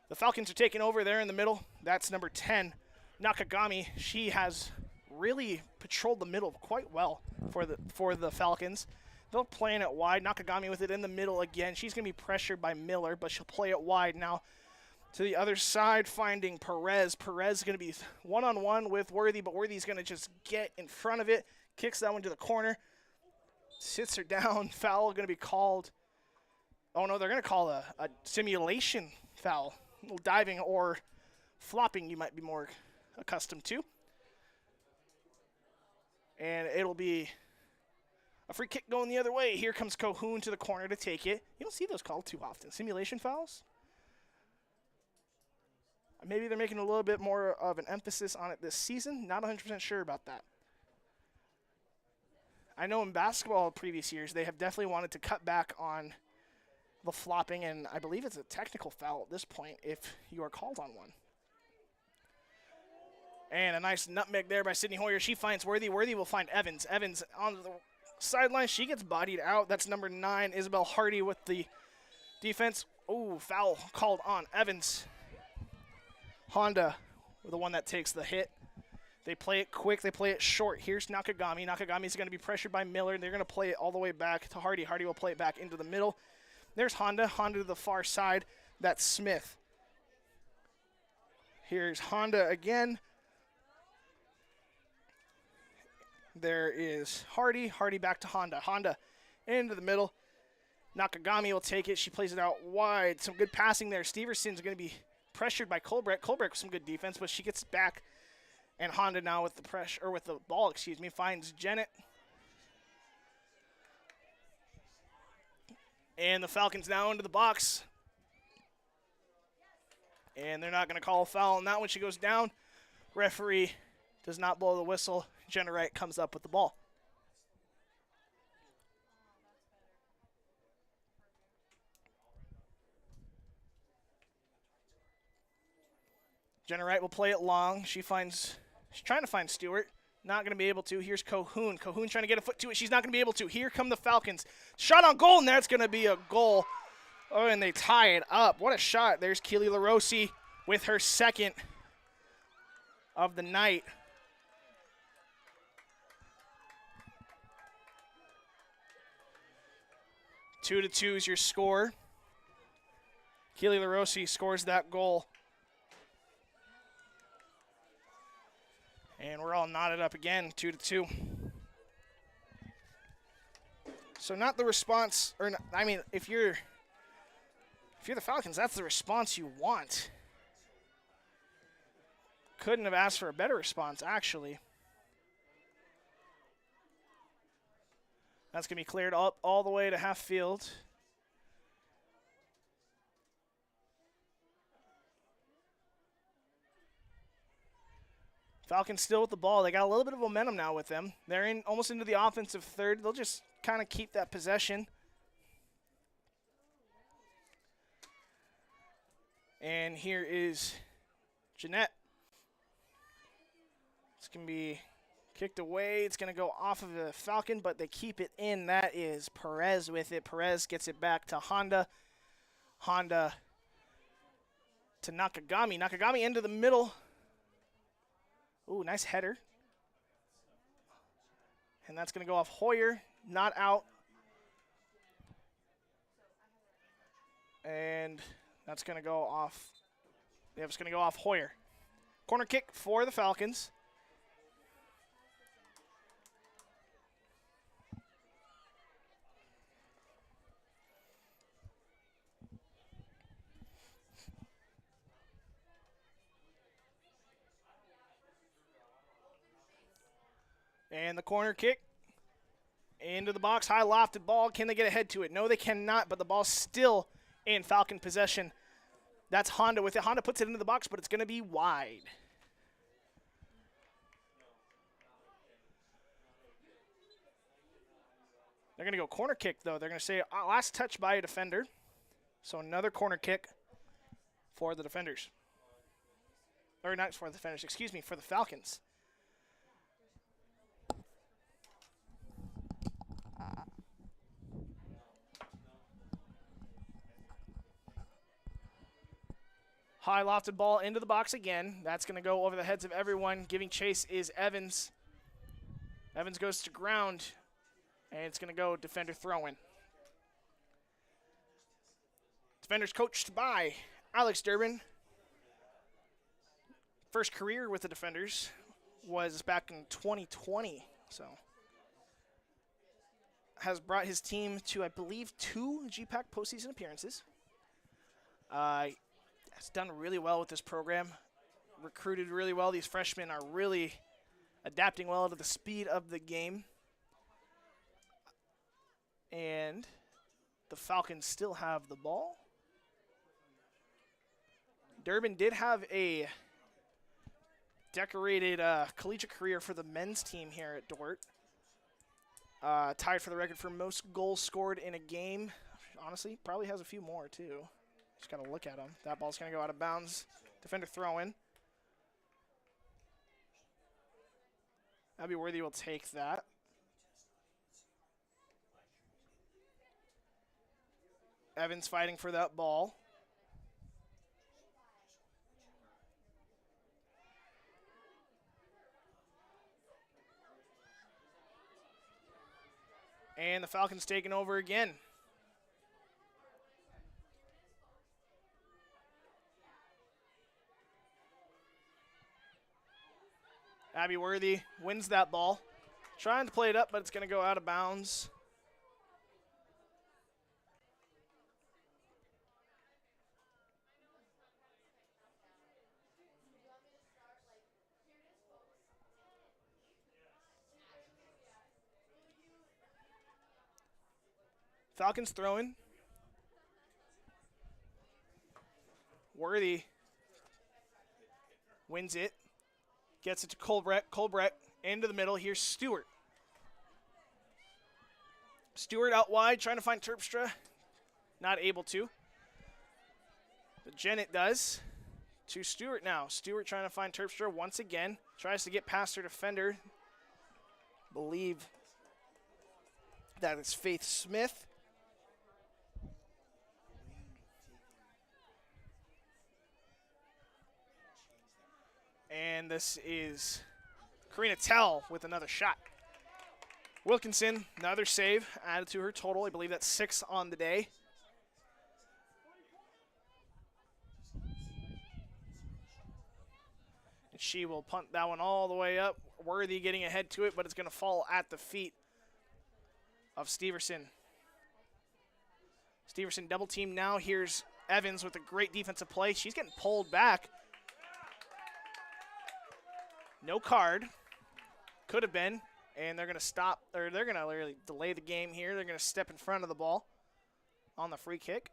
the Falcons are taking over there in the middle. That's number 10, Nakagami. She has really patrolled the middle quite well for the Falcons. They're playing it wide. Nakagami with it in the middle again. She's going to be pressured by Miller, but she'll play it wide now to the other side, finding Perez. Perez is going to be one-on-one with Worthy, but Worthy's going to just get in front of it, kicks that one to the corner, sits her down. Foul going to be called. Oh, no, they're going to call a simulation foul. A little diving or flopping you might be more accustomed to. And it'll be a free kick going the other way. Here comes Cohoon to the corner to take it. You don't see those called too often. Simulation fouls? Maybe they're making a little bit more of an emphasis on it this season. Not 100% sure about that. I know in basketball previous years, they have definitely wanted to cut back on the flopping, and I believe it's a technical foul at this point if you are called on one. And a nice nutmeg there by Sydney Hoyer. She finds Worthy. Worthy will find Evans. Evans on the sideline. She gets bodied out. That's number 9, Isabel Hardy with the defense. Oh, foul called on Evans. Honda, the one that takes the hit. They play it quick. They play it short. Here's Nakagami. Nakagami's going to be pressured by Miller. They're going to play it all the way back to Hardy. Hardy will play it back into the middle. There's Honda. Honda to the far side. That's Smith. Here's Honda again. There is Hardy. Hardy back to Honda. Honda into the middle. Nakagami will take it. She plays it out wide. Some good passing there. Steverson's going to be pressured by Colbrecht. Colbrecht with some good defense, but she gets back. And Honda now with the pressure, or with the ball, finds Jennett. And the Falcons now into the box. And they're not going to call a foul on that one. She goes down. Referee does not blow the whistle. Jenna Wright comes up with the ball. Jenna Wright will play it long. She's trying to find Stewart. Not going to be able to. Here's Cohoon. Cohoon trying to get a foot to it. She's not going to be able to. Here come the Falcons. Shot on goal, and that's going to be a goal. Oh, and they tie it up. What a shot. There's Keely LaRossi with her second of the night. Two to 2 is your score. Keely LaRossi scores that goal. And we're all knotted up again, 2 to 2. So not the response, or not, I mean, if you're the Falcons, that's the response you want. Couldn't have asked for a better response, actually. That's going to be cleared up all the way to half field. Falcons still with the ball. They got a little bit of momentum now with them. They're almost into the offensive third. They'll just kind of keep that possession. And here is Jeanette. It's going to be kicked away. It's going to go off of the Falcon, but they keep it in. That is Perez with it. Perez gets it back to Honda. Honda to Nakagami. Nakagami into the middle. Ooh, nice header. And that's going to go off Hoyer. Not out. And that's going to go off. Yeah, it's going to go off Hoyer. Corner kick for the Falcons. And the corner kick into the box. High lofted ball. Can they get ahead to it? No, they cannot, but the ball's still in Falcon possession. That's Honda with it. Honda puts it into the box, but it's going to be wide. They're going to go corner kick, though. They're going to say last touch by a defender. So another corner kick for the defenders. Or not for the defenders, excuse me, for the Falcons. High lofted ball into the box again. That's going to go over the heads of everyone. Giving chase is Evans. Evans goes to ground, and it's going to go defender throw-in. Defenders coached by Alex Durbin. First career with the Defenders was back in 2020, so has brought his team to, I believe, 2 GPAC postseason appearances. Has done really well with this program, recruited really well. These freshmen are really adapting well to the speed of the game. And the Falcons still have the ball. Durbin did have a decorated collegiate career for the men's team here at Dordt. Tied for the record for most goals scored in a game. Honestly, probably has a few more too. Just got to look at him. That ball's going to go out of bounds. Defender throw-in. Abby Worthy will take that. Evans fighting for that ball. And the Falcons taking over again. Abby Worthy wins that ball. Trying to play it up, but it's going to go out of bounds. Falcons throwing. Worthy wins it. Gets it to Colbrett. Colbrett into the middle. Here's Stewart. Stewart out wide, trying to find Terpstra. Not able to. But Jennett does. To Stewart now. Stewart trying to find Terpstra once again. Tries to get past her defender. Believe that it's Faith Smith. And this is Karina Tell with another shot. Wilkinson, another save, added to her total. I believe that's 6 on the day. And she will punt that one all the way up. Worthy getting ahead to it, but it's going to fall at the feet of Steverson. Steverson double team now. Here's Evans with a great defensive play. She's getting pulled back. No card. Could have been. And they're going to stop, or they're going to really delay the game here. They're going to step in front of the ball on the free kick.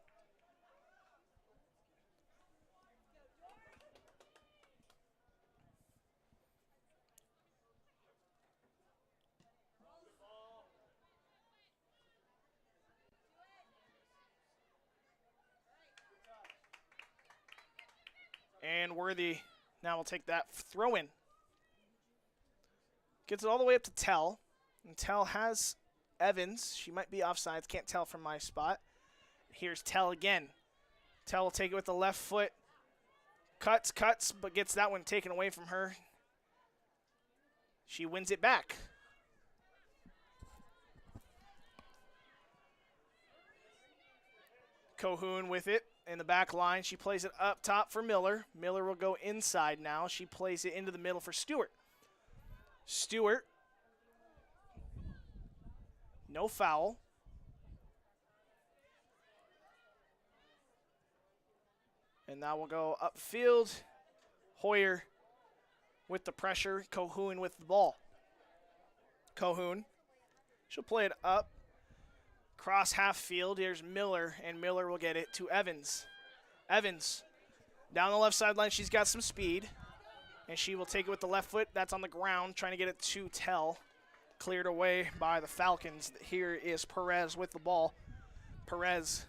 And Worthy now will take that throw in. Gets it all the way up to Tell. And Tell has Evans. She might be offsides. Can't tell from my spot. Here's Tell again. Tell will take it with the left foot. Cuts, but gets that one taken away from her. She wins it back. Cohoon with it in the back line. She plays it up top for Miller. Miller will go inside now. She plays it into the middle for Stewart. Stewart. No foul. And now we'll go upfield. Hoyer with the pressure. Cohoon with the ball. Cohoon. She'll play it up. Cross half field. Here's Miller, and Miller will get it to Evans. Evans down the left sideline. She's got some speed. And she will take it with the left foot. That's on the ground, trying to get it to Tell. Cleared away by the Falcons. Here is Perez with the ball. Perez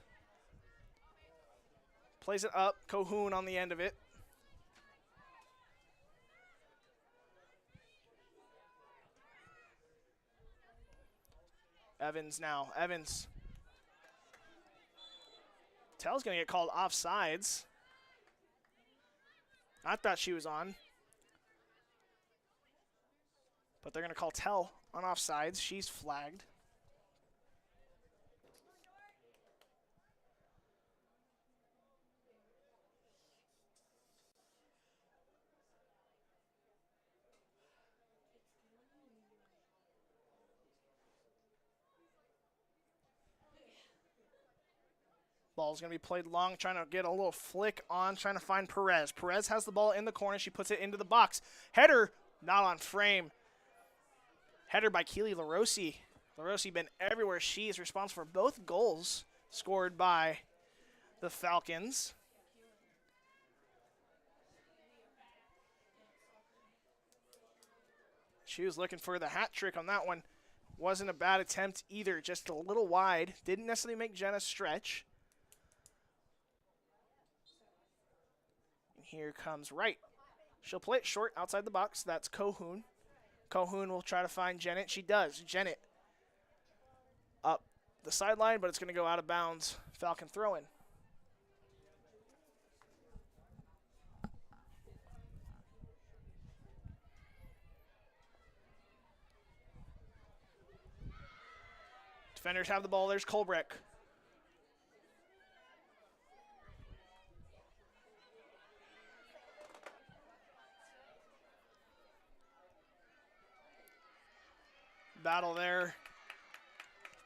plays it up. Cohoon on the end of it. Evans now. Evans. Tell's going to get called offsides. I thought she was on. But they're going to call Tell on offsides. She's flagged. Ball's going to be played long, trying to get a little flick on, trying to find Perez. Perez has the ball in the corner. She puts it into the box. Header, not on frame. Header by Keely LaRossi. LaRossi been everywhere. She is responsible for both goals scored by the Falcons. She was looking for the hat trick on that one. Wasn't a bad attempt either, just a little wide. Didn't necessarily make Jenna stretch. And here comes Wright. She'll play it short outside the box. That's Cohoon. Cohoon will try to find Jennett. She does. Jennett up the sideline, but it's going to go out of bounds. Falcon throw-in. Defenders have the ball. There's Colbrecht. Battle there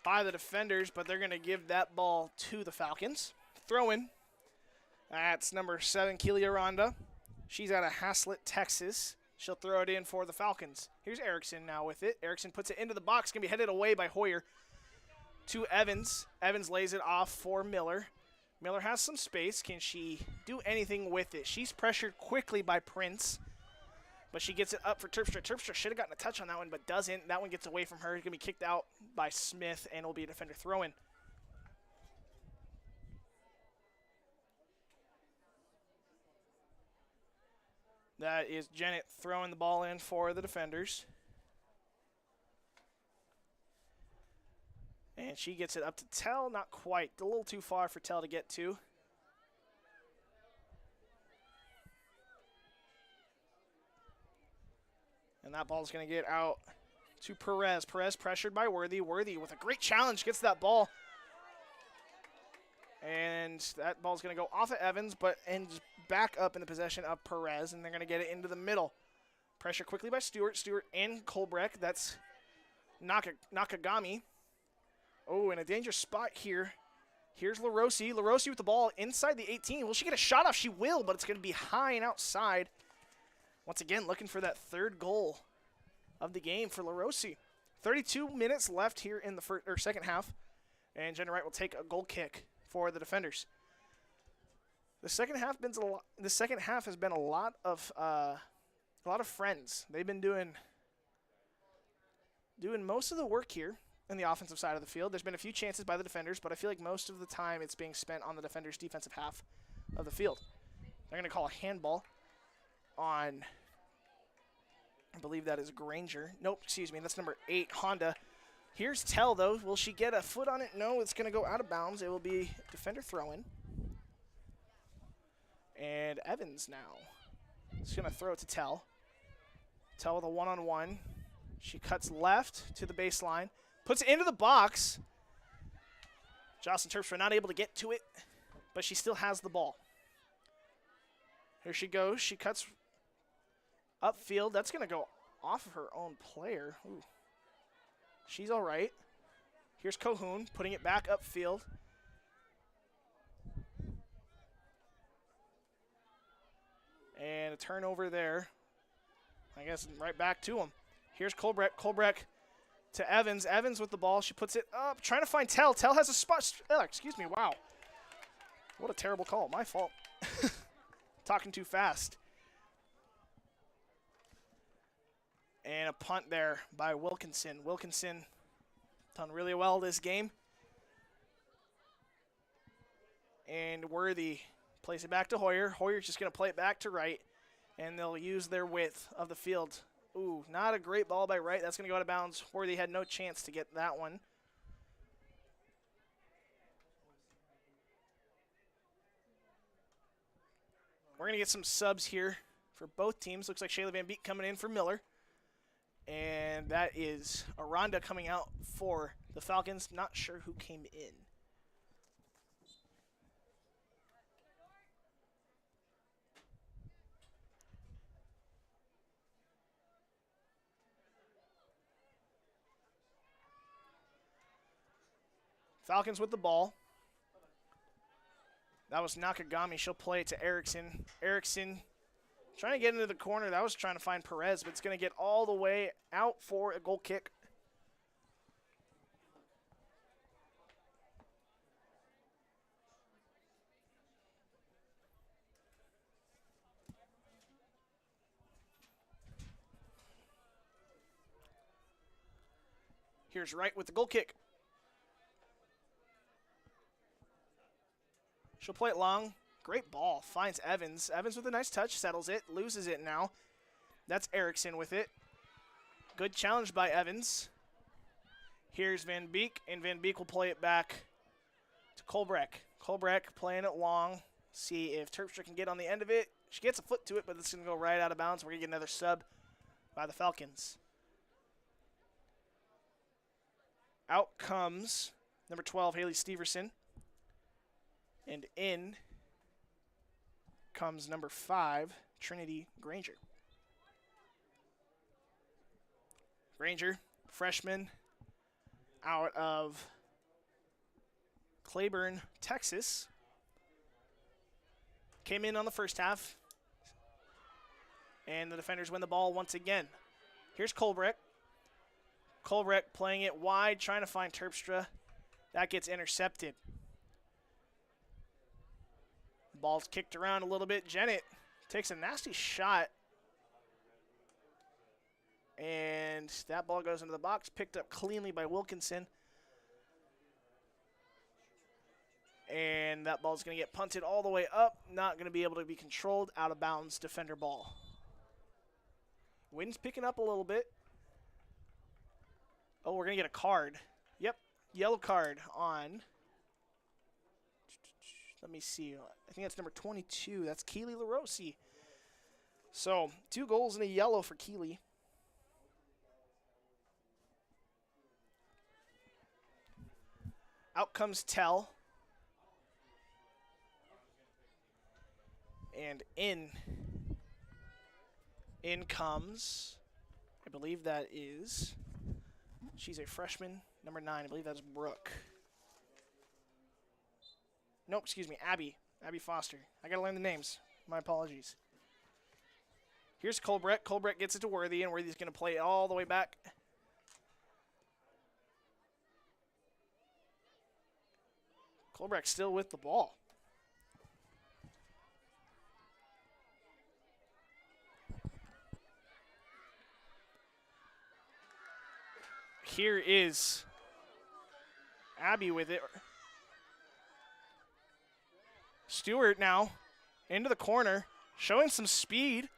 by the defenders, but they're going to give that ball to the Falcons. Throw-in. That's number 7, Keely Aranda. She's out of Haslett, Texas. She'll throw it in for the Falcons. Here's Erickson now with it. Erickson puts it into the box. Going to be headed away by Hoyer to Evans. Evans lays it off for Miller. Miller has some space. Can she do anything with it? She's pressured quickly by Prince. But she gets it up for Terpstra. Terpstra should have gotten a touch on that one, but doesn't. That one gets away from her. It's going to be kicked out by Smith, and will be a defender throw-in. That is Janet throwing the ball in for the defenders. And she gets it up to Tell. Not quite. A little too far for Tell to get to. And that ball is going to get out to Perez. Perez pressured by Worthy. Worthy with a great challenge gets that ball. And that ball is going to go off of Evans, but ends back up in the possession of Perez, and they're going to get it into the middle. Pressure quickly by Stewart. Stewart and Kolbrecht. That's Nakagami. Oh, in a dangerous spot here. Here's LaRossi. LaRossi with the ball inside the 18. Will she get a shot off? She will, but it's going to be high and outside. Once again, looking for that third goal of the game for LaRossi. 32 minutes left here in the second half, and Jenna Wright will take a goal kick for the defenders. The second half has been a lot of friends. They've been doing most of the work here in the offensive side of the field. There's been a few chances by the defenders, but I feel like most of the time it's being spent on the defenders' defensive half of the field. They're going to call a handball on, I believe that is Granger. Nope, excuse me, that's number 8, Honda. Here's Tell, though. Will she get a foot on it? No, it's going to go out of bounds. It will be defender throw-in. And Evans now is going to throw it to Tell. Tell with a one-on-one. She cuts left to the baseline. Puts it into the box. Jocelyn Terpstra not able to get to it, but she still has the ball. Here she goes. She cuts upfield. That's going to go off of her own player. Ooh. She's all right. Here's Cohoon putting it back upfield. And a turnover there. I guess right back to him. Here's Kolbrecht. Kolbrecht to Evans. Evans with the ball. She puts it up. Trying to find Tell. Tell has a spot. Excuse me. Wow. What a terrible call. My fault. Talking too fast. And a punt there by Wilkinson. Wilkinson done really well this game. And Worthy plays it back to Hoyer. Hoyer's just going to play it back to Wright. And they'll use their width of the field. Ooh, not a great ball by Wright. That's going to go out of bounds. Worthy had no chance to get that one. We're going to get some subs here for both teams. Looks like Shayla Van Beek coming in for Miller. And that is Aranda coming out for the Falcons. Not sure who came in. Falcons with the ball. That was Nakagami. She'll play it to Erickson. Erickson trying to get into the corner. That was trying to find Perez, but it's going to get all the way out for a goal kick. Here's Wright with the goal kick. She'll play it long. Great ball. Finds Evans. Evans with a nice touch. Settles it. Loses it now. That's Erickson with it. Good challenge by Evans. Here's Van Beek. And Van Beek will play it back to Kolbrecht. Kolbrecht playing it long. See if Terpstra can get on the end of it. She gets a foot to it, but it's going to go right out of bounds. We're going to get another sub by the Falcons. Out comes number 12, Haley Steverson. And in comes number 5, Trinity Granger. Granger, freshman out of Claiborne, Texas. Came in on the first half. And the defenders win the ball once again. Here's Kolbrecht. Kolbrecht playing it wide, trying to find Terpstra. That gets intercepted. Ball's kicked around a little bit. Jennett takes a nasty shot And that ball goes into the box, picked up cleanly by Wilkinson. And that ball's going to get punted all the way up. Not going to be able to be controlled. Out of bounds, defender ball. Wind's picking up a little bit. Oh, we're going to get a card. Yep, yellow card on. Let me see. I think that's number 22. That's Keely LaRossi. So, 2 goals and a yellow for Keely. Out comes Tell. And in comes, I believe that is, she's a freshman, number 9. I believe that's Brooke. Nope, excuse me, Abby Foster. I got to learn the names. My apologies. Here's Colbrett. Colbrett gets it to Worthy, and Worthy's going to play it all the way back. Colbrett still with the ball. Here is Abby with it. Stewart now into the corner, showing some speed.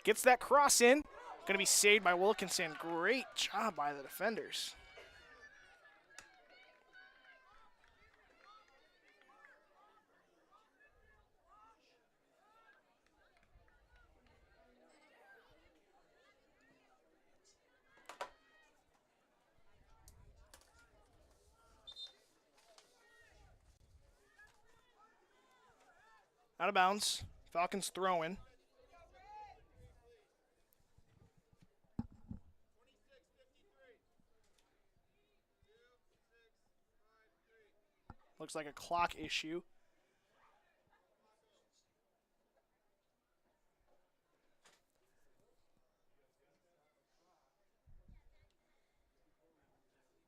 Gets that cross in. Going to be saved by Wilkinson. Great job by the defenders. Out of bounds. Falcons throwing. Looks like a clock issue.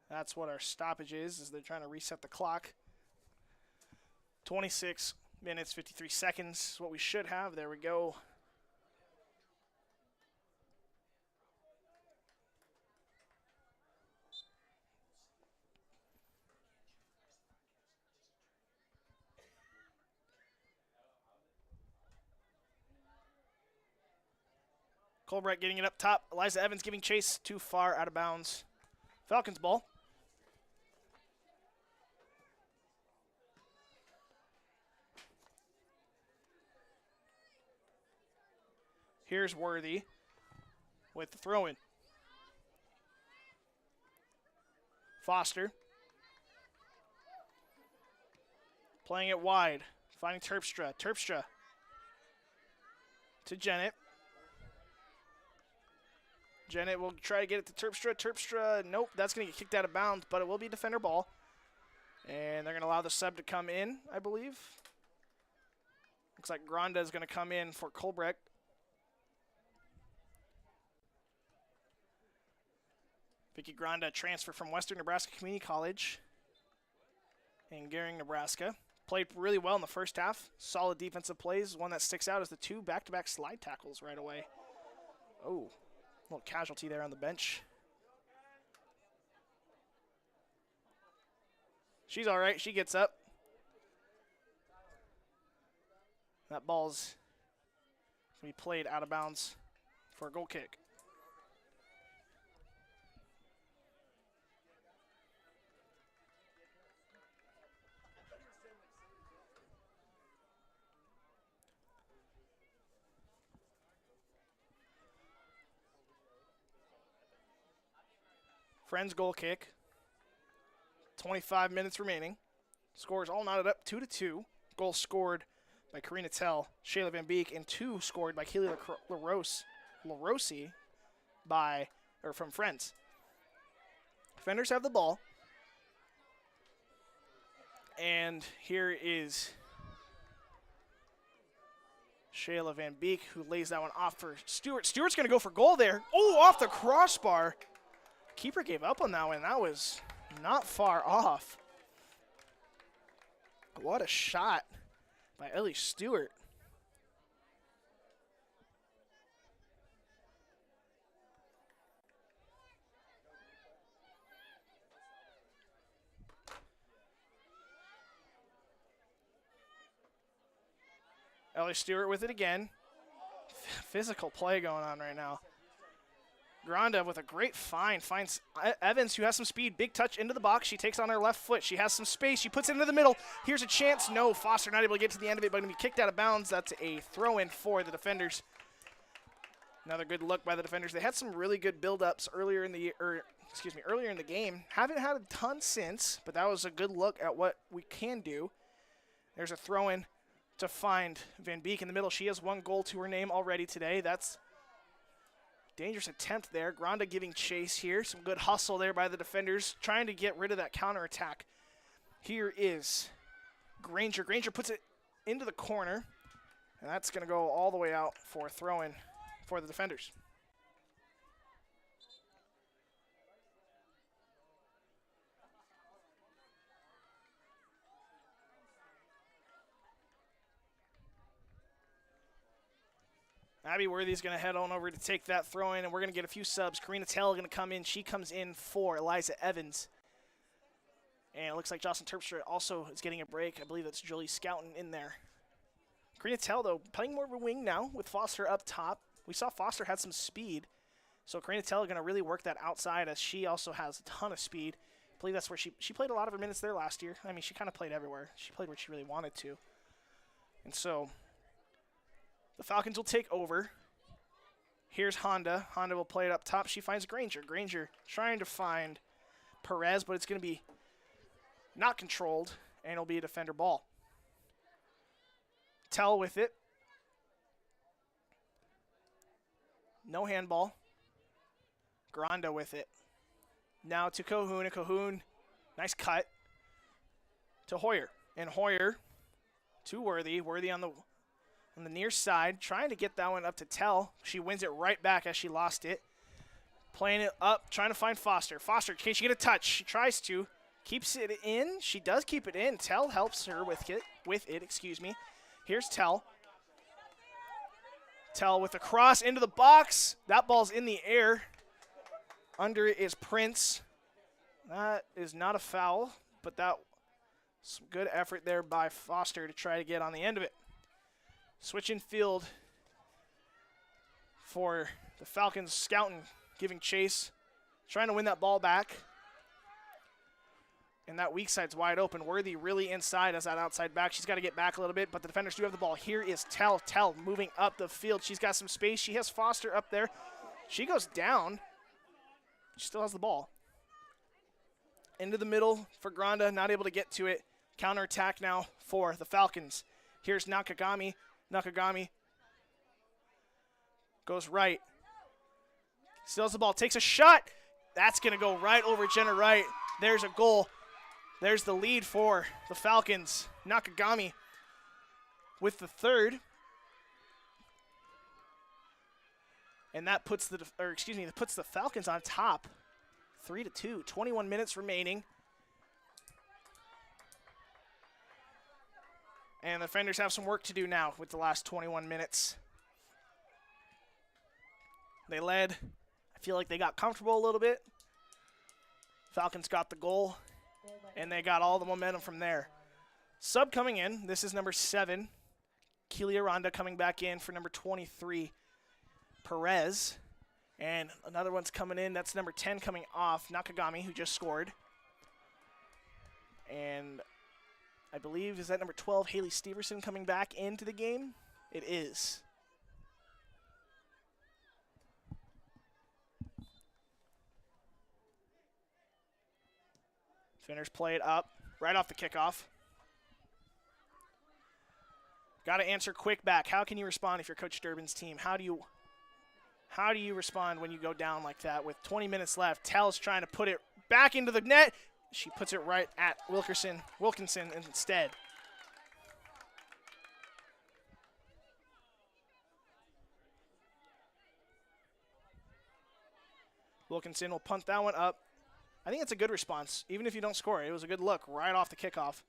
That's what our stoppage is they're trying to reset the clock. 26 minutes, 53 seconds is what we should have. There we go. Colbrett getting it up top. Eliza Evans giving chase. Too far, out of bounds. Falcons ball. Here's Worthy with the throw-in. Foster. Playing it wide. Finding Terpstra. Terpstra to Jennett. Jennett will try to get it to Terpstra. Terpstra, nope, that's going to get kicked out of bounds, but it will be defender ball. And they're going to allow the sub to come in, I believe. Looks like Granda is going to come in for Colbrett. Vicky Granda, transfer from Western Nebraska Community College in Gering, Nebraska. Played really well in the first half. Solid defensive plays. One that sticks out is the 2 back-to-back slide tackles right away. Oh, a little casualty there on the bench. She's all right. She gets up. That ball's going to be played out of bounds for a goal kick. Friends goal kick. 25 minutes remaining. Scores all knotted up 2-2. Goal scored by Karina Tell, Shayla Van Beek, and 2 scored by Keely LaRossi from Friends. Defenders have the ball. And here is Shayla Van Beek, who lays that one off for Stewart. Stewart's going to go for goal there. Oh, off the crossbar. Keeper gave up on that one. That was not far off. What a shot by Ellie Stewart. Ellie Stewart with it again. Physical play going on right now. Granda with a great find. Finds Evans, who has some speed. Big touch into the box. She takes on her left foot. She has some space. She puts it into the middle. Here's a chance. No, Foster not able to get to the end of it, but going to be kicked out of bounds. That's a throw-in for the defenders. Another good look by the defenders. They had some really good build-ups earlier in the year, earlier in the game. Haven't had a ton since, but that was a good look at what we can do. There's a throw-in to find Van Beek in the middle. She has 1 goal to her name already today. That's dangerous attempt there. Granda giving chase here. Some good hustle there by the defenders, trying to get rid of that counterattack. Here is Granger. Granger puts it into the corner, and that's going to go all the way out for a throw-in for the defenders. Abby Worthy's going to head on over to take that throw in, and we're going to get a few subs. Karina Tell going to come in. She comes in for Eliza Evans. And it looks like Jocelyn Terpstra also is getting a break. I believe that's Julie Scouten in there. Karina Tell, though, playing more of a wing now with Foster up top. We saw Foster had some speed. So Karina Tell going to really work that outside, as she also has a ton of speed. I believe that's where she played a lot of her minutes there last year. I mean, she kind of played everywhere. She played where she really wanted to. And so the Falcons will take over. Here's Honda. Honda will play it up top. She finds Granger. Granger trying to find Perez, but it's going to be not controlled, and it'll be a defender ball. Tell with it. No handball. Granda with it. Now to Cahoon. And Cahoon, nice cut to Hoyer. And Hoyer to Worthy. Worthy on the near side, trying to get that one up to Tell. She wins it right back as she lost it. Playing it up, trying to find Foster. Foster, can she get a touch? She tries to. Keeps it in. She does keep it in. Tell helps her with it. Here's Tell. Tell with a cross into the box. That ball's in the air. Under it is Prince. That is not a foul, but that some good effort there by Foster to try to get on the end of it. Switch in field for the Falcons. Scouten giving chase, trying to win that ball back. And that weak side's wide open. Worthy really inside as that outside back. She's got to get back a little bit, but the defenders do have the ball. Here is Tell. Tell moving up the field. She's got some space. She has Foster up there. She goes down. She still has the ball. Into the middle for Granda. Not able to get to it. Counterattack now for the Falcons. Here's Nakagami. Nakagami goes right. Steals the ball. Takes a shot. That's going to go right over Jenna Wright. There's a goal. There's the lead for the Falcons. Nakagami with the third. And that puts the Falcons on top. 3-2. 21 minutes remaining. And the defenders have some work to do now with the last 21 minutes. They led. I feel like they got comfortable a little bit. Falcons got the goal, and they got all the momentum from there. Sub coming in. This is number 7. Kelia Ronda coming back in for number 23, Perez. And another one's coming in. That's number 10 coming off, Nakagami, who just scored. And I believe, is that number 12, Haley Steverson, coming back into the game? It is. Finners play it up right off the kickoff. Got to answer quick back. How can you respond if you're Coach Durbin's team? How do you respond when you go down like that with 20 minutes left? Tell's trying to put it back into the net. She puts it right at Wilkinson instead. Wilkinson will punt that one up. I think it's a good response, even if you don't score. It was a good look right off the kickoff.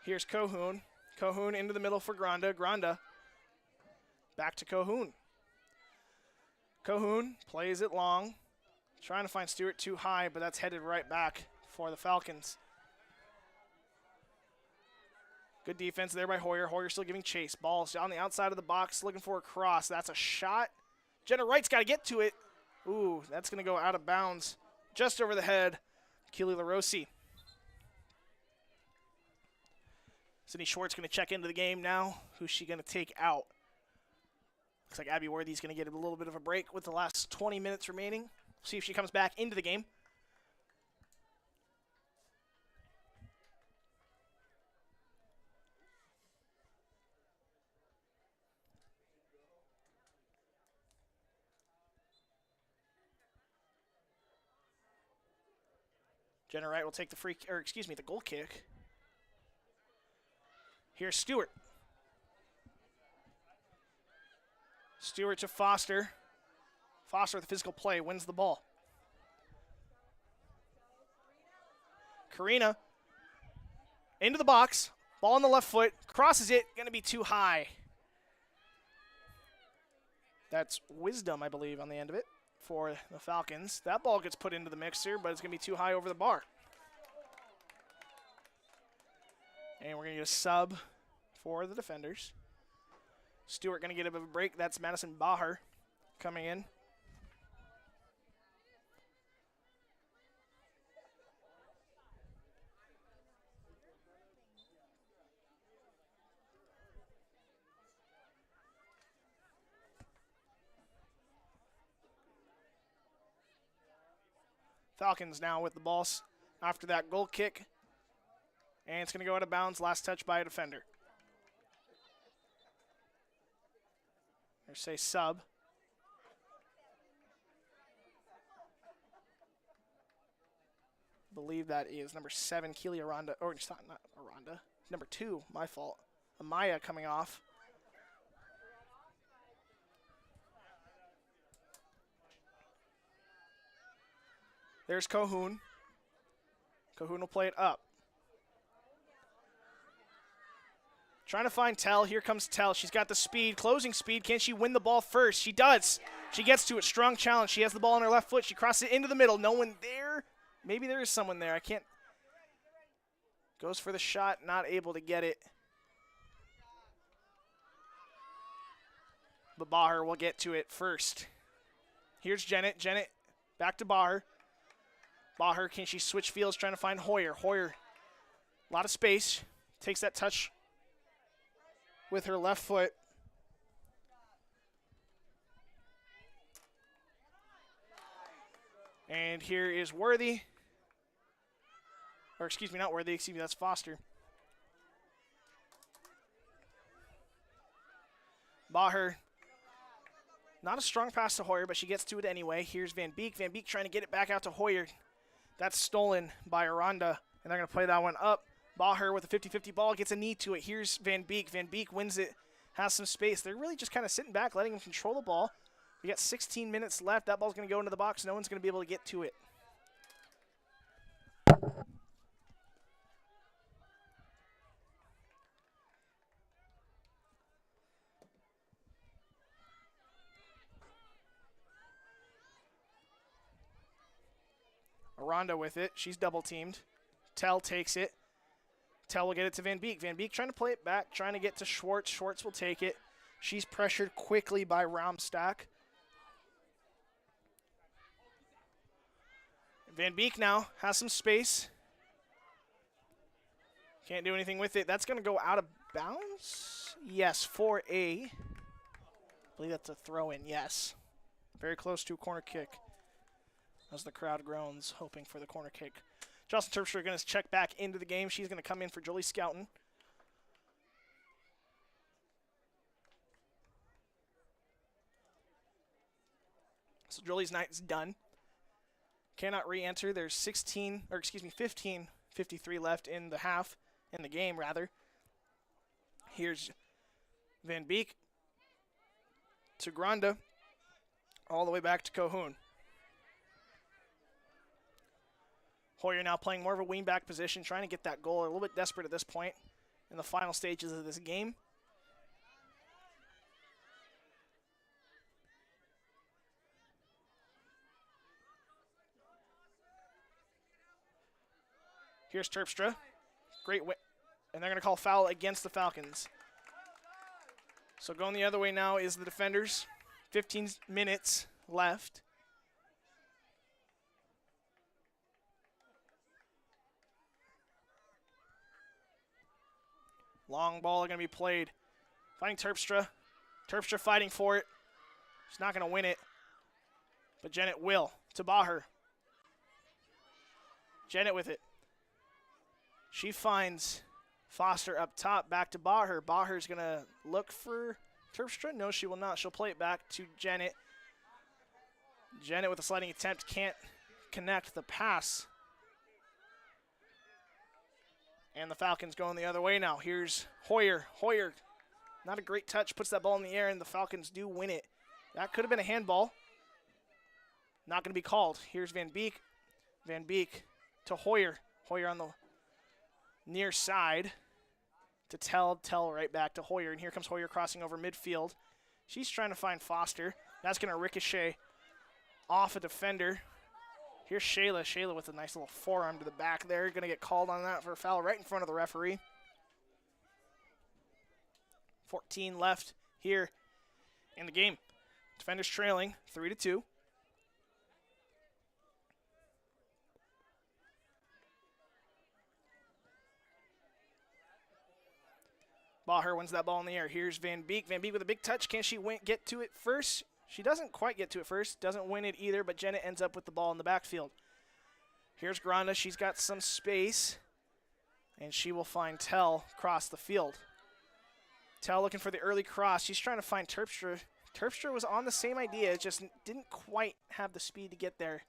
Here's Cahoon. Cahoon into the middle for Granda. Granda back to Cahoon. Cahoon plays it long. Trying to find Stewart too high, but that's headed right back for the Falcons. Good defense there by Hoyer. Hoyer still giving chase. Ball's on the outside of the box, looking for a cross. That's a shot. Jenna Wright's got to get to it. Ooh, that's going to go out of bounds just over the head. Keely LaRossi. Sydney Schwartz going to check into the game now. Who's she going to take out? Looks like Abby Worthy's going to get a little bit of a break with the last 20 minutes remaining. See if she comes back into the game. Jenna Wright will take the goal kick. Here's Stewart. Stewart to Foster. Foster with the physical play, wins the ball. Karina into the box. Ball on the left foot. Crosses it. Going to be too high. That's Wisdom, I believe, on the end of it for the Falcons. That ball gets put into the mixer, but it's going to be too high over the bar. And we're going to get a sub for the defenders. Stewart going to get a bit of a break. That's Madison Baher coming in. Falcons now with the ball after that goal kick. And it's going to go out of bounds. Last touch by a defender. There's say sub. I believe that is number 7, Keely Aranda. Or it's not Aranda. Number 2, my fault. Amaya coming off. There's Cohoon. Cohoon will play it up. Trying to find Tell. Here comes Tell. She's got the speed, closing speed. Can she win the ball first? She does. She gets to it. Strong challenge. She has the ball on her left foot. She crosses it into the middle. No one there. Maybe there is someone there. I can't. Goes for the shot. Not able to get it. But Baher will get to it first. Here's Jennett. Jennett back to Baher. Baher, can she switch fields? Trying to find Hoyer. Hoyer, a lot of space. Takes that touch with her left foot. And here is Worthy. Or excuse me, not Worthy. Excuse me, that's Foster. Baher. Not a strong pass to Hoyer, but she gets to it anyway. Here's Van Beek. Van Beek trying to get it back out to Hoyer. That's stolen by Aranda, and they're going to play that one up. Baher with a 50-50 ball, gets a knee to it. Here's Van Beek. Van Beek wins it, has some space. They're really just kind of sitting back, letting him control the ball. We got 16 minutes left. That ball's going to go into the box. No one's going to be able to get to it. Aranda with it. She's double teamed. Tell takes it. Tell will get it to Van Beek. Van Beek trying to play it back, trying to get to Schwartz. Schwartz will take it. She's pressured quickly by Raumstack. Van Beek now has some space. Can't do anything with it. That's going to go out of bounds. Yes, for a, I believe that's a throw in. Yes. Very close to a corner kick as the crowd groans, hoping for the corner kick. Jocelyn Terpstra going to check back into the game. She's going to come in for Jolie Scouten. So Jolie's night is done. Cannot re-enter. There's 15:53 left in the half, in the game rather. Here's Van Beek to Granda, all the way back to Cohoon. Hoyer now playing more of a wingback position, trying to get that goal. A little bit desperate at this point in the final stages of this game. Here's Terpstra. Great And they're going to call foul against the Falcons. So going the other way now is the defenders. 15 minutes left. Long ball going to be played. Finding Terpstra. Terpstra fighting for it. She's not going to win it. But Jennett will. To Baher. Jennett with it. She finds Foster up top. Back to Baher. Baher's going to look for Terpstra. No, she will not. She'll play it back to Jennett. Jennett with a sliding attempt. Can't connect the pass. And the Falcons going the other way now. Here's Hoyer. Hoyer, not a great touch, puts that ball in the air, and the Falcons do win it. That could have been a handball. Not going to be called. Here's Van Beek. Van Beek to Hoyer. Hoyer on the near side to Tell. Tell right back to Hoyer. And here comes Hoyer crossing over midfield. She's trying to find Foster. That's going to ricochet off a defender. Here's Shayla. Shayla with a nice little forearm to the back there. Going to get called on that for a foul right in front of the referee. 14 left here in the game. Defenders trailing 3-2. Baher wins that ball in the air. Here's Van Beek. Van Beek with a big touch. Can she get to it first? She doesn't quite get to it first. Doesn't win it either, but Jennett ends up with the ball in the backfield. Here's Granda. She's got some space, and she will find Tell across the field. Tell looking for the early cross. She's trying to find Terpstra. Terpstra was on the same idea, just didn't quite have the speed to get there.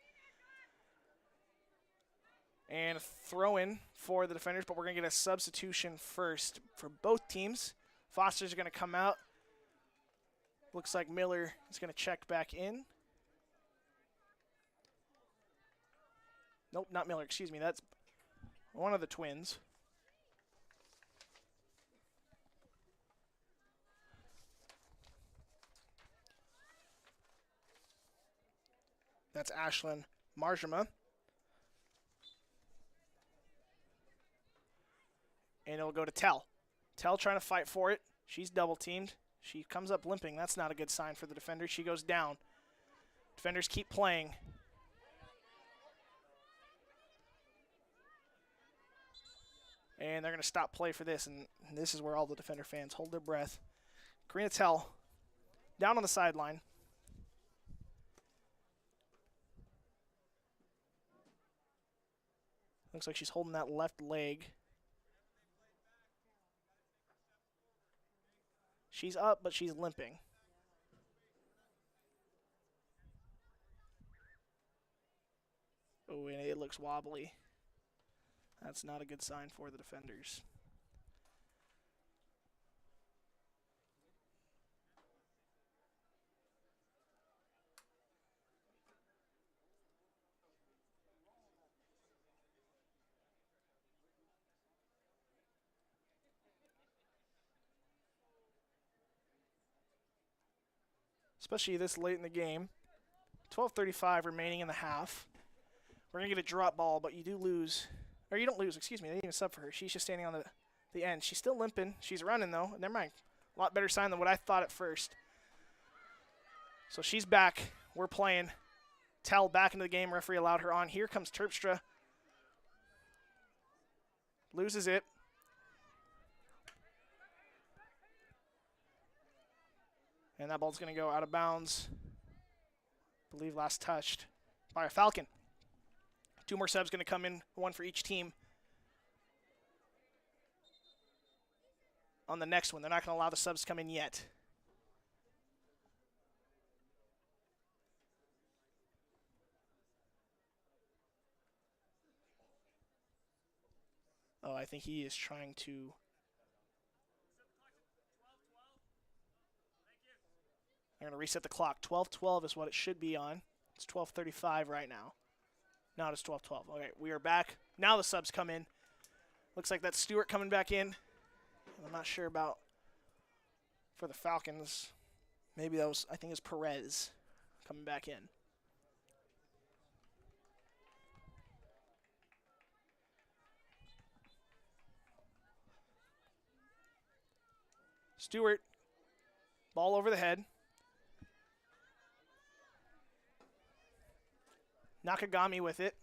And a throw-in for the defenders, but we're going to get a substitution first for both teams. Foster's going to come out. Looks like Miller is going to check back in. Nope, not Miller, excuse me. That's one of the twins. That's Ashlyn Marjama. And it'll go to Tell. Tell trying to fight for it. She's double teamed. She comes up limping. That's not a good sign for the defender. She goes down. Defenders keep playing. And they're going to stop play for this. And this is where all the defender fans hold their breath. Karina Tell down on the sideline. Looks like she's holding that left leg. She's up, but she's limping. Oh, and it looks wobbly. That's not a good sign for the defenders. Especially this late in the game. 12:35 remaining in the half. We're going to get a drop ball, but you do lose. Or you don't lose, excuse me. They didn't even sub for her. She's just standing on the end. She's still limping. She's running, though. Never mind. A lot better sign than what I thought at first. So she's back. We're playing. Tell back into the game. Referee allowed her on. Here comes Terpstra. Loses it. And that ball's going to go out of bounds. I believe last touched by a Falcon. 2 more subs going to come in, 1 for each team. On the next one, they're not going to allow the subs to come in yet. Oh, I think he is trying to... They're going to reset the clock. 12:12 is what it should be on. It's 12:35 right now. Now it's 12:12. Okay, we are back. Now the subs come in. Looks like that's Stewart coming back in. I'm not sure about for the Falcons. Maybe that was, I think it's Perez coming back in. Stewart, ball over the head. Nakagami with it.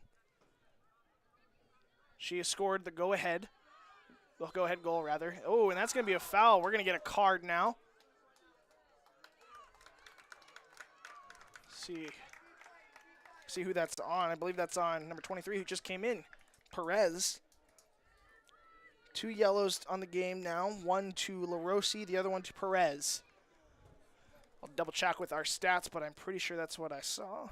She has scored the go-ahead goal, rather. Oh, and that's going to be a foul. We're going to get a card now. See who that's on. I believe that's on number 23 who just came in, Perez. 2 yellows on the game now. One to LaRossi, the other one to Perez. I'll double check with our stats, but I'm pretty sure that's what I saw.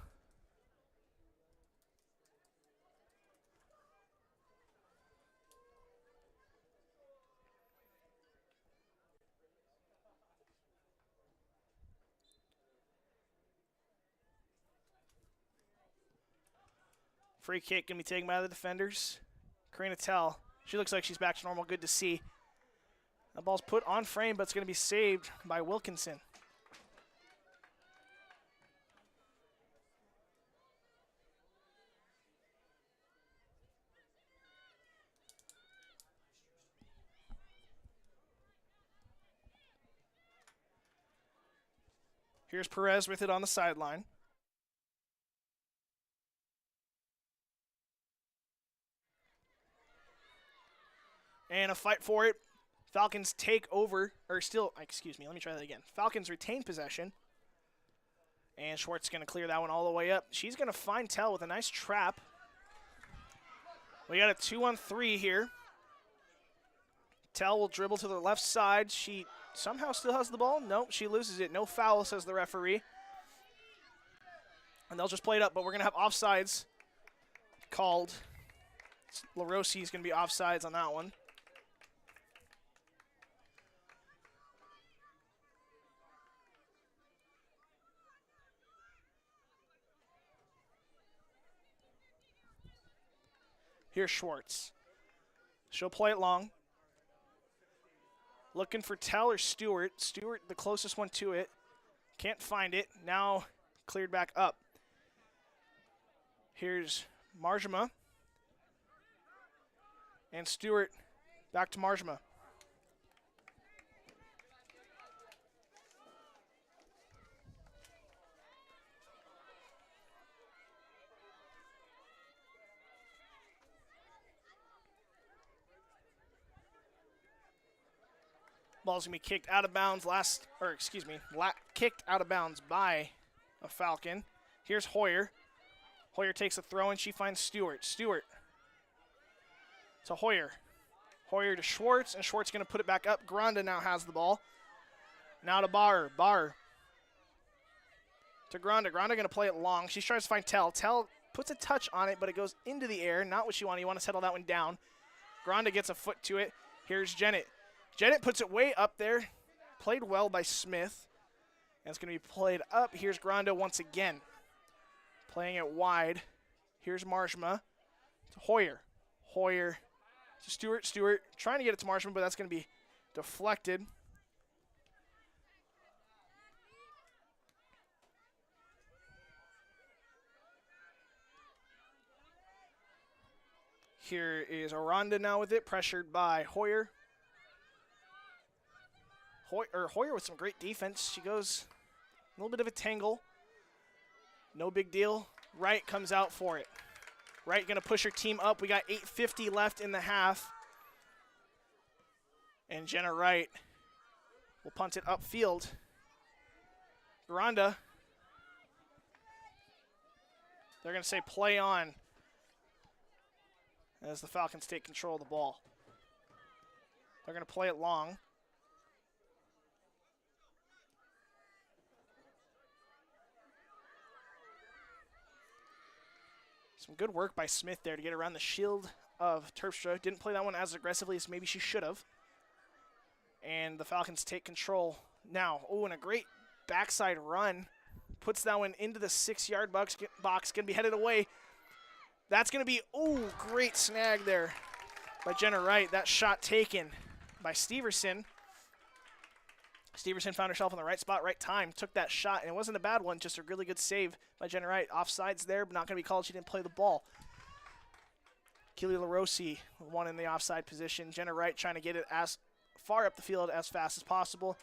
Free kick going to be taken by the defenders. Karina Tell, she looks like she's back to normal. Good to see. The ball's put on frame, but it's going to be saved by Wilkinson. Here's Perez with it on the sideline. And a fight for it. Falcons take over, or still, excuse me, let me try that again. Falcons retain possession. And Schwartz going to clear that one all the way up. She's going to find Tell with a nice trap. We got a 2-on-3 here. Tell will dribble to the left side. She somehow still has the ball. Nope, she loses it. No foul, says the referee. And they'll just play it up, but we're going to have offsides called. LaRossi is going to be offsides on that one. Here's Schwartz. She'll play it long. Looking for Tell or Stewart. Stewart, the closest one to it. Can't find it. Now cleared back up. Here's Marjama. And Stewart back to Marjama. Ball's going to be kicked out of bounds kicked out of bounds by a Falcon. Here's Hoyer. Hoyer takes a throw and she finds Stewart. Stewart to Hoyer. Hoyer to Schwartz, and Schwartz going to put it back up. Granda now has the ball. Now to Barr. Barr to Granda. Granda going to play it long. She tries to find Tell. Tell puts a touch on it, but it goes into the air. Not what you want. You want to settle that one down. Granda gets a foot to it. Here's Jennett. Jennett puts it way up there. Played well by Smith. And it's going to be played up. Here's Granda once again. Playing it wide. Here's Marshma to Hoyer. Hoyer to Stewart. Stewart trying to get it to Marshma, but that's going to be deflected. Here is Aranda now with it, pressured by Hoyer. Hoyer with some great defense. She goes a little bit of a tangle. No big deal. Wright comes out for it. Wright going to push her team up. We got 8:50 left in the half. And Jenna Wright will punt it upfield. Granda. They're going to say play on as the Falcons take control of the ball. They're going to play it long. Some good work by Smith there to get around the shield of Terpstra. Didn't play that one as aggressively as maybe she should have. And the Falcons take control now. Oh, and a great backside run. Puts that one into the 6-yard box. Going to be headed away. That's going to be, oh, great snag there by Jenna Wright. That shot taken by Steverson. Steverson found herself in the right spot, right time, took that shot, and it wasn't a bad one, just a really good save by Jenna Wright. Offsides there, but not going to be called. She didn't play the ball. Keely LaRossi, one in the offside position. Jenna Wright trying to get it as far up the field as fast as possible.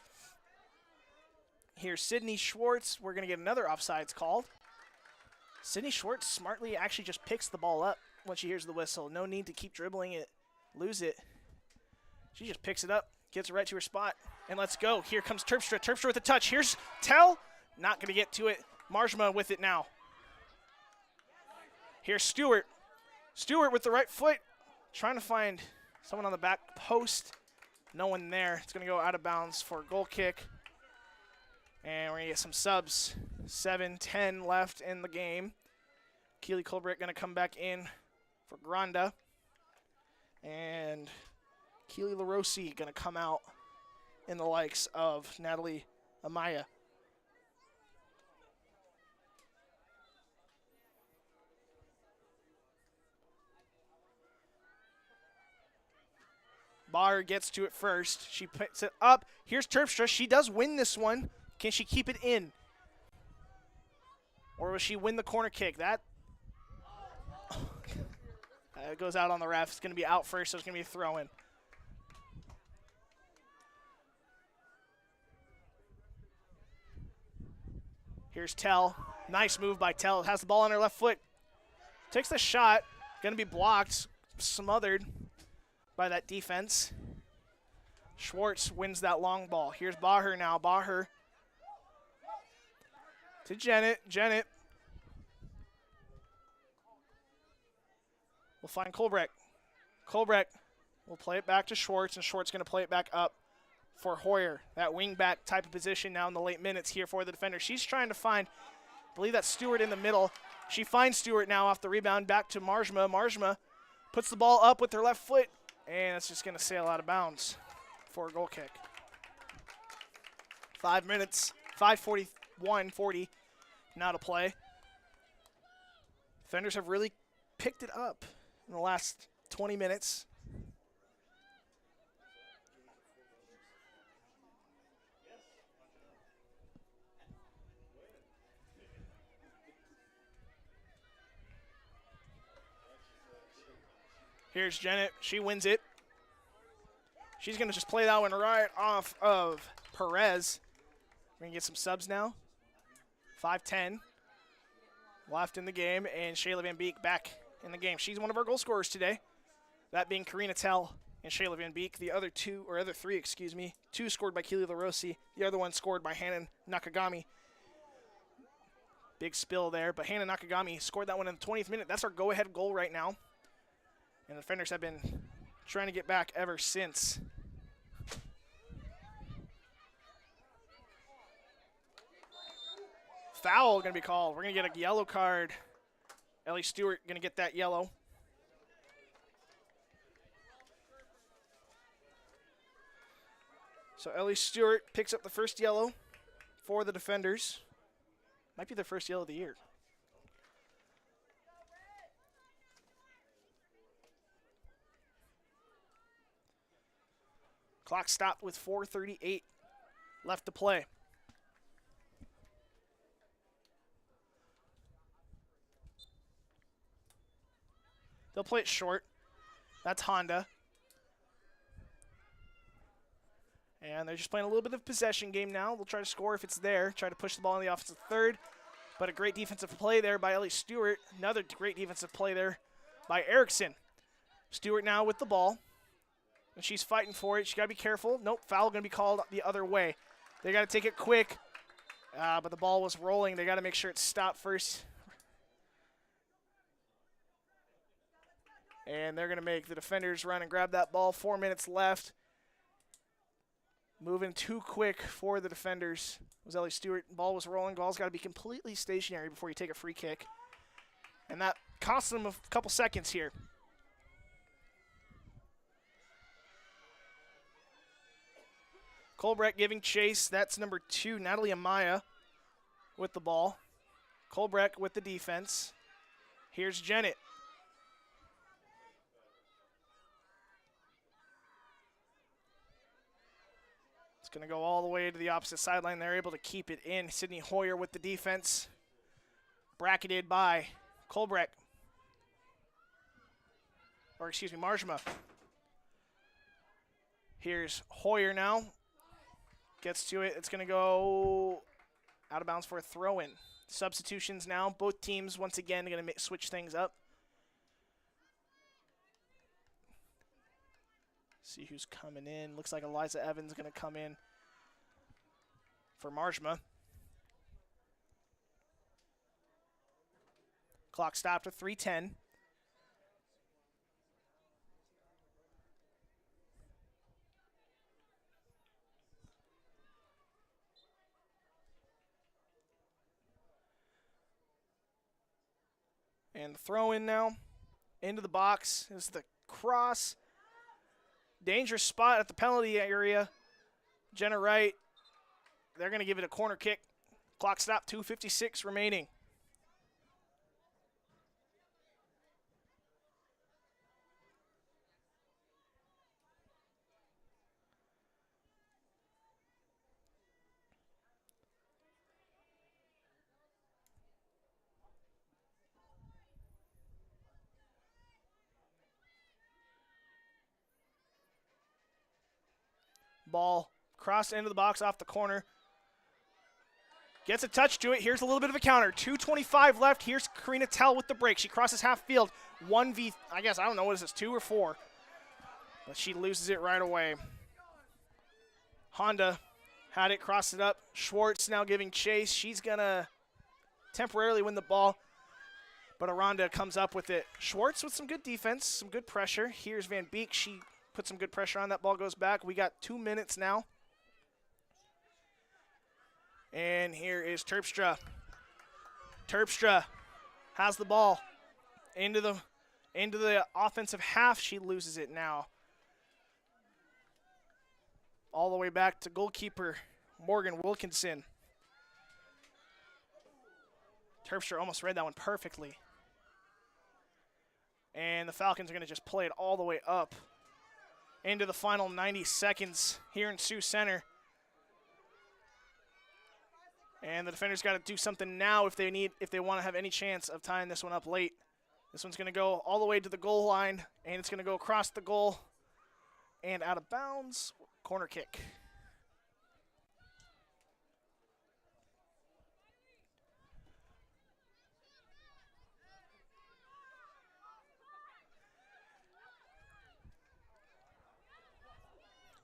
Here's Sydney Schwartz. We're going to get another offsides called. Sydney Schwartz smartly actually just picks the ball up when she hears the whistle. No need to keep dribbling it, lose it. She just picks it up, gets it right to her spot, and let's go. Here comes Terpstra. Terpstra with a touch. Here's Tell. Not going to get to it. Marjma with it now. Here's Stewart. Stewart with the right foot. Trying to find someone on the back post. No one there. It's going to go out of bounds for a goal kick. And we're going to get some subs. 7-10 left in the game. Keely Colbert going to come back in for Granda. And Keely LaRossi going to come out in the likes of Natalie Amaya. Baher gets to it first. She picks it up. Here's Terpstra. She does win this one. Can she keep it in? Or will she win the corner kick? That it goes out on the ref. It's going to be out first, so it's going to be a throw-in. Here's Tell. Nice move by Tell. Has the ball on her left foot. Takes the shot. Going to be blocked, smothered by that defense. Schwartz wins that long ball. Here's Baher now. Baher to Jennett. Jennett will find Colbrecht. Colbrecht will play it back to Schwartz, and Schwartz going to play it back up for Hoyer. That wing back type of position now in the late minutes here for the defender. She's trying to find, I believe that's Stewart in the middle. She finds Stewart now off the rebound, back to Marjma. Marjma puts the ball up with her left foot, and it's just going to sail out of bounds for a goal kick. 5 minutes, 5:41:40 now to play. Defenders have really picked it up in the last 20 minutes. Here's Jennett. She wins it. She's going to just play that one right off of Perez. We're going to get some subs now. 5:10 left in the game, and Shayla Van Beek back in the game. She's one of our goal scorers today, that being Karina Tell and Shayla Van Beek. The other three, two scored by Keely LaRossi. The other one scored by Hannah Nakagami. Big spill there, but Hannah Nakagami scored that one in the 20th minute. That's our go-ahead goal right now. And the defenders have been trying to get back ever since. Foul going to be called. We're going to get a yellow card. Ellie Stewart going to get that yellow. So Ellie Stewart picks up the first yellow for the defenders. Might be their first yellow of the year. Clock stopped with 4:38 left to play. They'll play it short. That's Honda. And they're just playing a little bit of possession game now. They'll try to score if it's there, try to push the ball in the offensive third. But a great defensive play there by Ellie Stewart. Another great defensive play there by Erickson. Stewart now with the ball. And she's fighting for it. She's got to be careful. Nope, foul going to be called the other way. They got to take it quick. But the ball was rolling. They got to make sure it's stopped first. And they're going to make the defenders run and grab that ball. 4 minutes left. Moving too quick for the defenders. It was Ellie Stewart. Ball was rolling. Ball's got to be completely stationary before you take a free kick. And that cost them a couple seconds here. Colbrecht giving chase. That's number 2, Natalie Amaya with the ball. Colbrecht with the defense. Here's Jennett. It's going to go all the way to the opposite sideline. They're able to keep it in. Sydney Hoyer with the defense. Bracketed by Colbrecht. Or excuse me, Marjma. Here's Hoyer now. Gets to it. It's going to go out of bounds for a throw-in. Substitutions now. Both teams, once again, going to switch things up. See who's coming in. Looks like Eliza Evans going to come in for Marshma. Clock stopped at 3:10. And the throw in now into the box is the cross. Dangerous spot at the penalty area. Jenna Wright, they're going to give it a corner kick. Clock stop, 2:56 remaining. Ball crossed into the box off the corner. Gets a touch to it. Here's a little bit of a counter. 2:25 left. Here's Karina Tell with the break. She crosses half field. 1v, I guess, I don't know, what is this, 2 or 4? But she loses it right away. Honda had it, crossed it up. Schwartz now giving chase. She's going to temporarily win the ball. But Aranda comes up with it. Schwartz with some good defense, some good pressure. Here's Van Beek. She put some good pressure on. That ball goes back. We got 2 minutes now. And here is Terpstra. Terpstra has the ball into the offensive half. She loses it now. All the way back to goalkeeper Morgan Wilkinson. Terpstra almost read that one perfectly. And the Falcons are going to just play it all the way up into the final 90 seconds here in Sioux Center. And the defenders got to do something now if they want to have any chance of tying this one up late. This one's going to go all the way to the goal line, and it's going to go across the goal and out of bounds. Corner kick.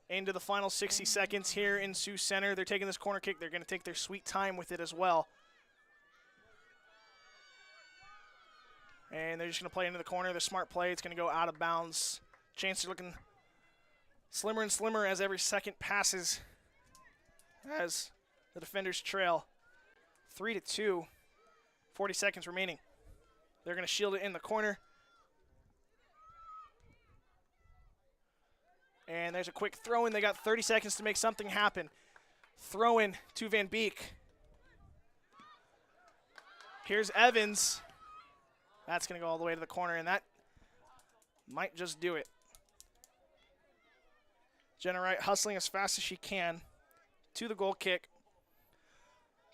Into the final 60 seconds here in Sioux Center. They're taking this corner kick. They're going to take their sweet time with it as well. And they're just going to play into the corner. The smart play. It's going to go out of bounds. Chances are looking slimmer and slimmer as every second passes as the defenders trail. 3-2. 40 seconds remaining. They're going to shield it in the corner. And there's a quick throw-in. They got 30 seconds to make something happen. Throw-in to Van Beek. Here's Evans. That's going to go all the way to the corner, and that might just do it. Jenna Wright hustling as fast as she can to the goal kick.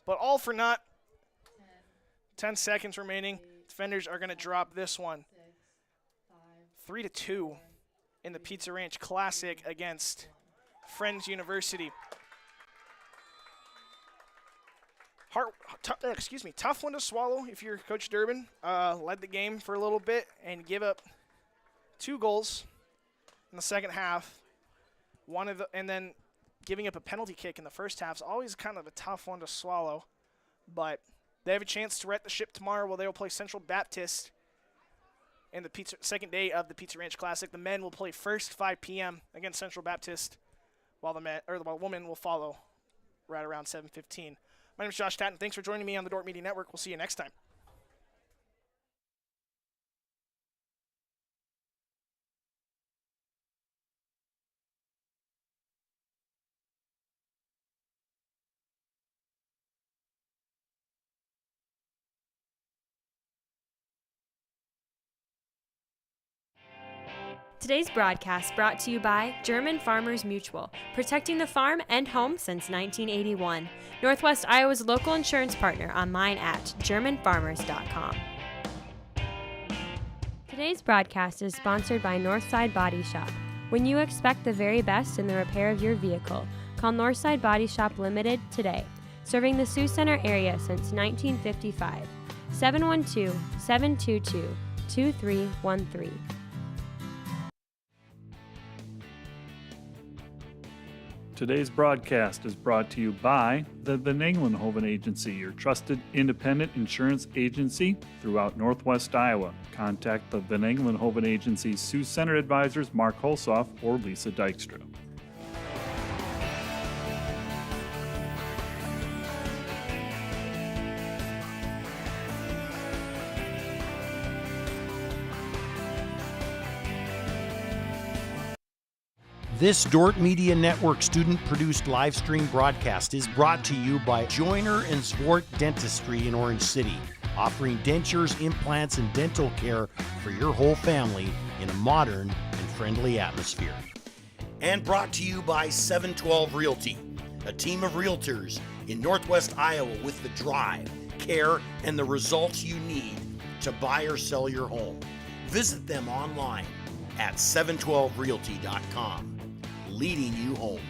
But all for naught. 10 seconds remaining. Defenders are going to drop this one. 3-2. In the Pizza Ranch Classic against Friends University. Tough one to swallow if you're Coach Durbin. Led the game for a little bit and give up 2 goals in the second half. And then giving up a penalty kick in the first half is always kind of a tough one to swallow. But they have a chance to right the ship tomorrow while they will play Central Baptist in the second day of the Pizza Ranch Classic. The men will play first 5 p.m. against Central Baptist, while the women will follow right around 7:15. My name is Josh Tatton. Thanks for joining me on the Dordt Media Network. We'll see you next time. Today's broadcast brought to you by German Farmers Mutual, protecting the farm and home since 1981. Northwest Iowa's local insurance partner, online at germanfarmers.com. Today's broadcast is sponsored by Northside Body Shop. When you expect the very best in the repair of your vehicle, call Northside Body Shop Limited today, serving the Sioux Center area since 1955. 712-722-2313. Today's broadcast is brought to you by the Van Engelenhoven Agency, your trusted independent insurance agency throughout Northwest Iowa. Contact the Van Engelenhoven Agency's Sioux Center advisors Mark Holsoff or Lisa Dykstra. This Dordt Media Network student-produced live stream broadcast is brought to you by Joyner and Zwart Dentistry in Orange City, offering dentures, implants, and dental care for your whole family in a modern and friendly atmosphere. And brought to you by 712 Realty, a team of realtors in Northwest Iowa with the drive, care, and the results you need to buy or sell your home. Visit them online at 712realty.com. Leading you home.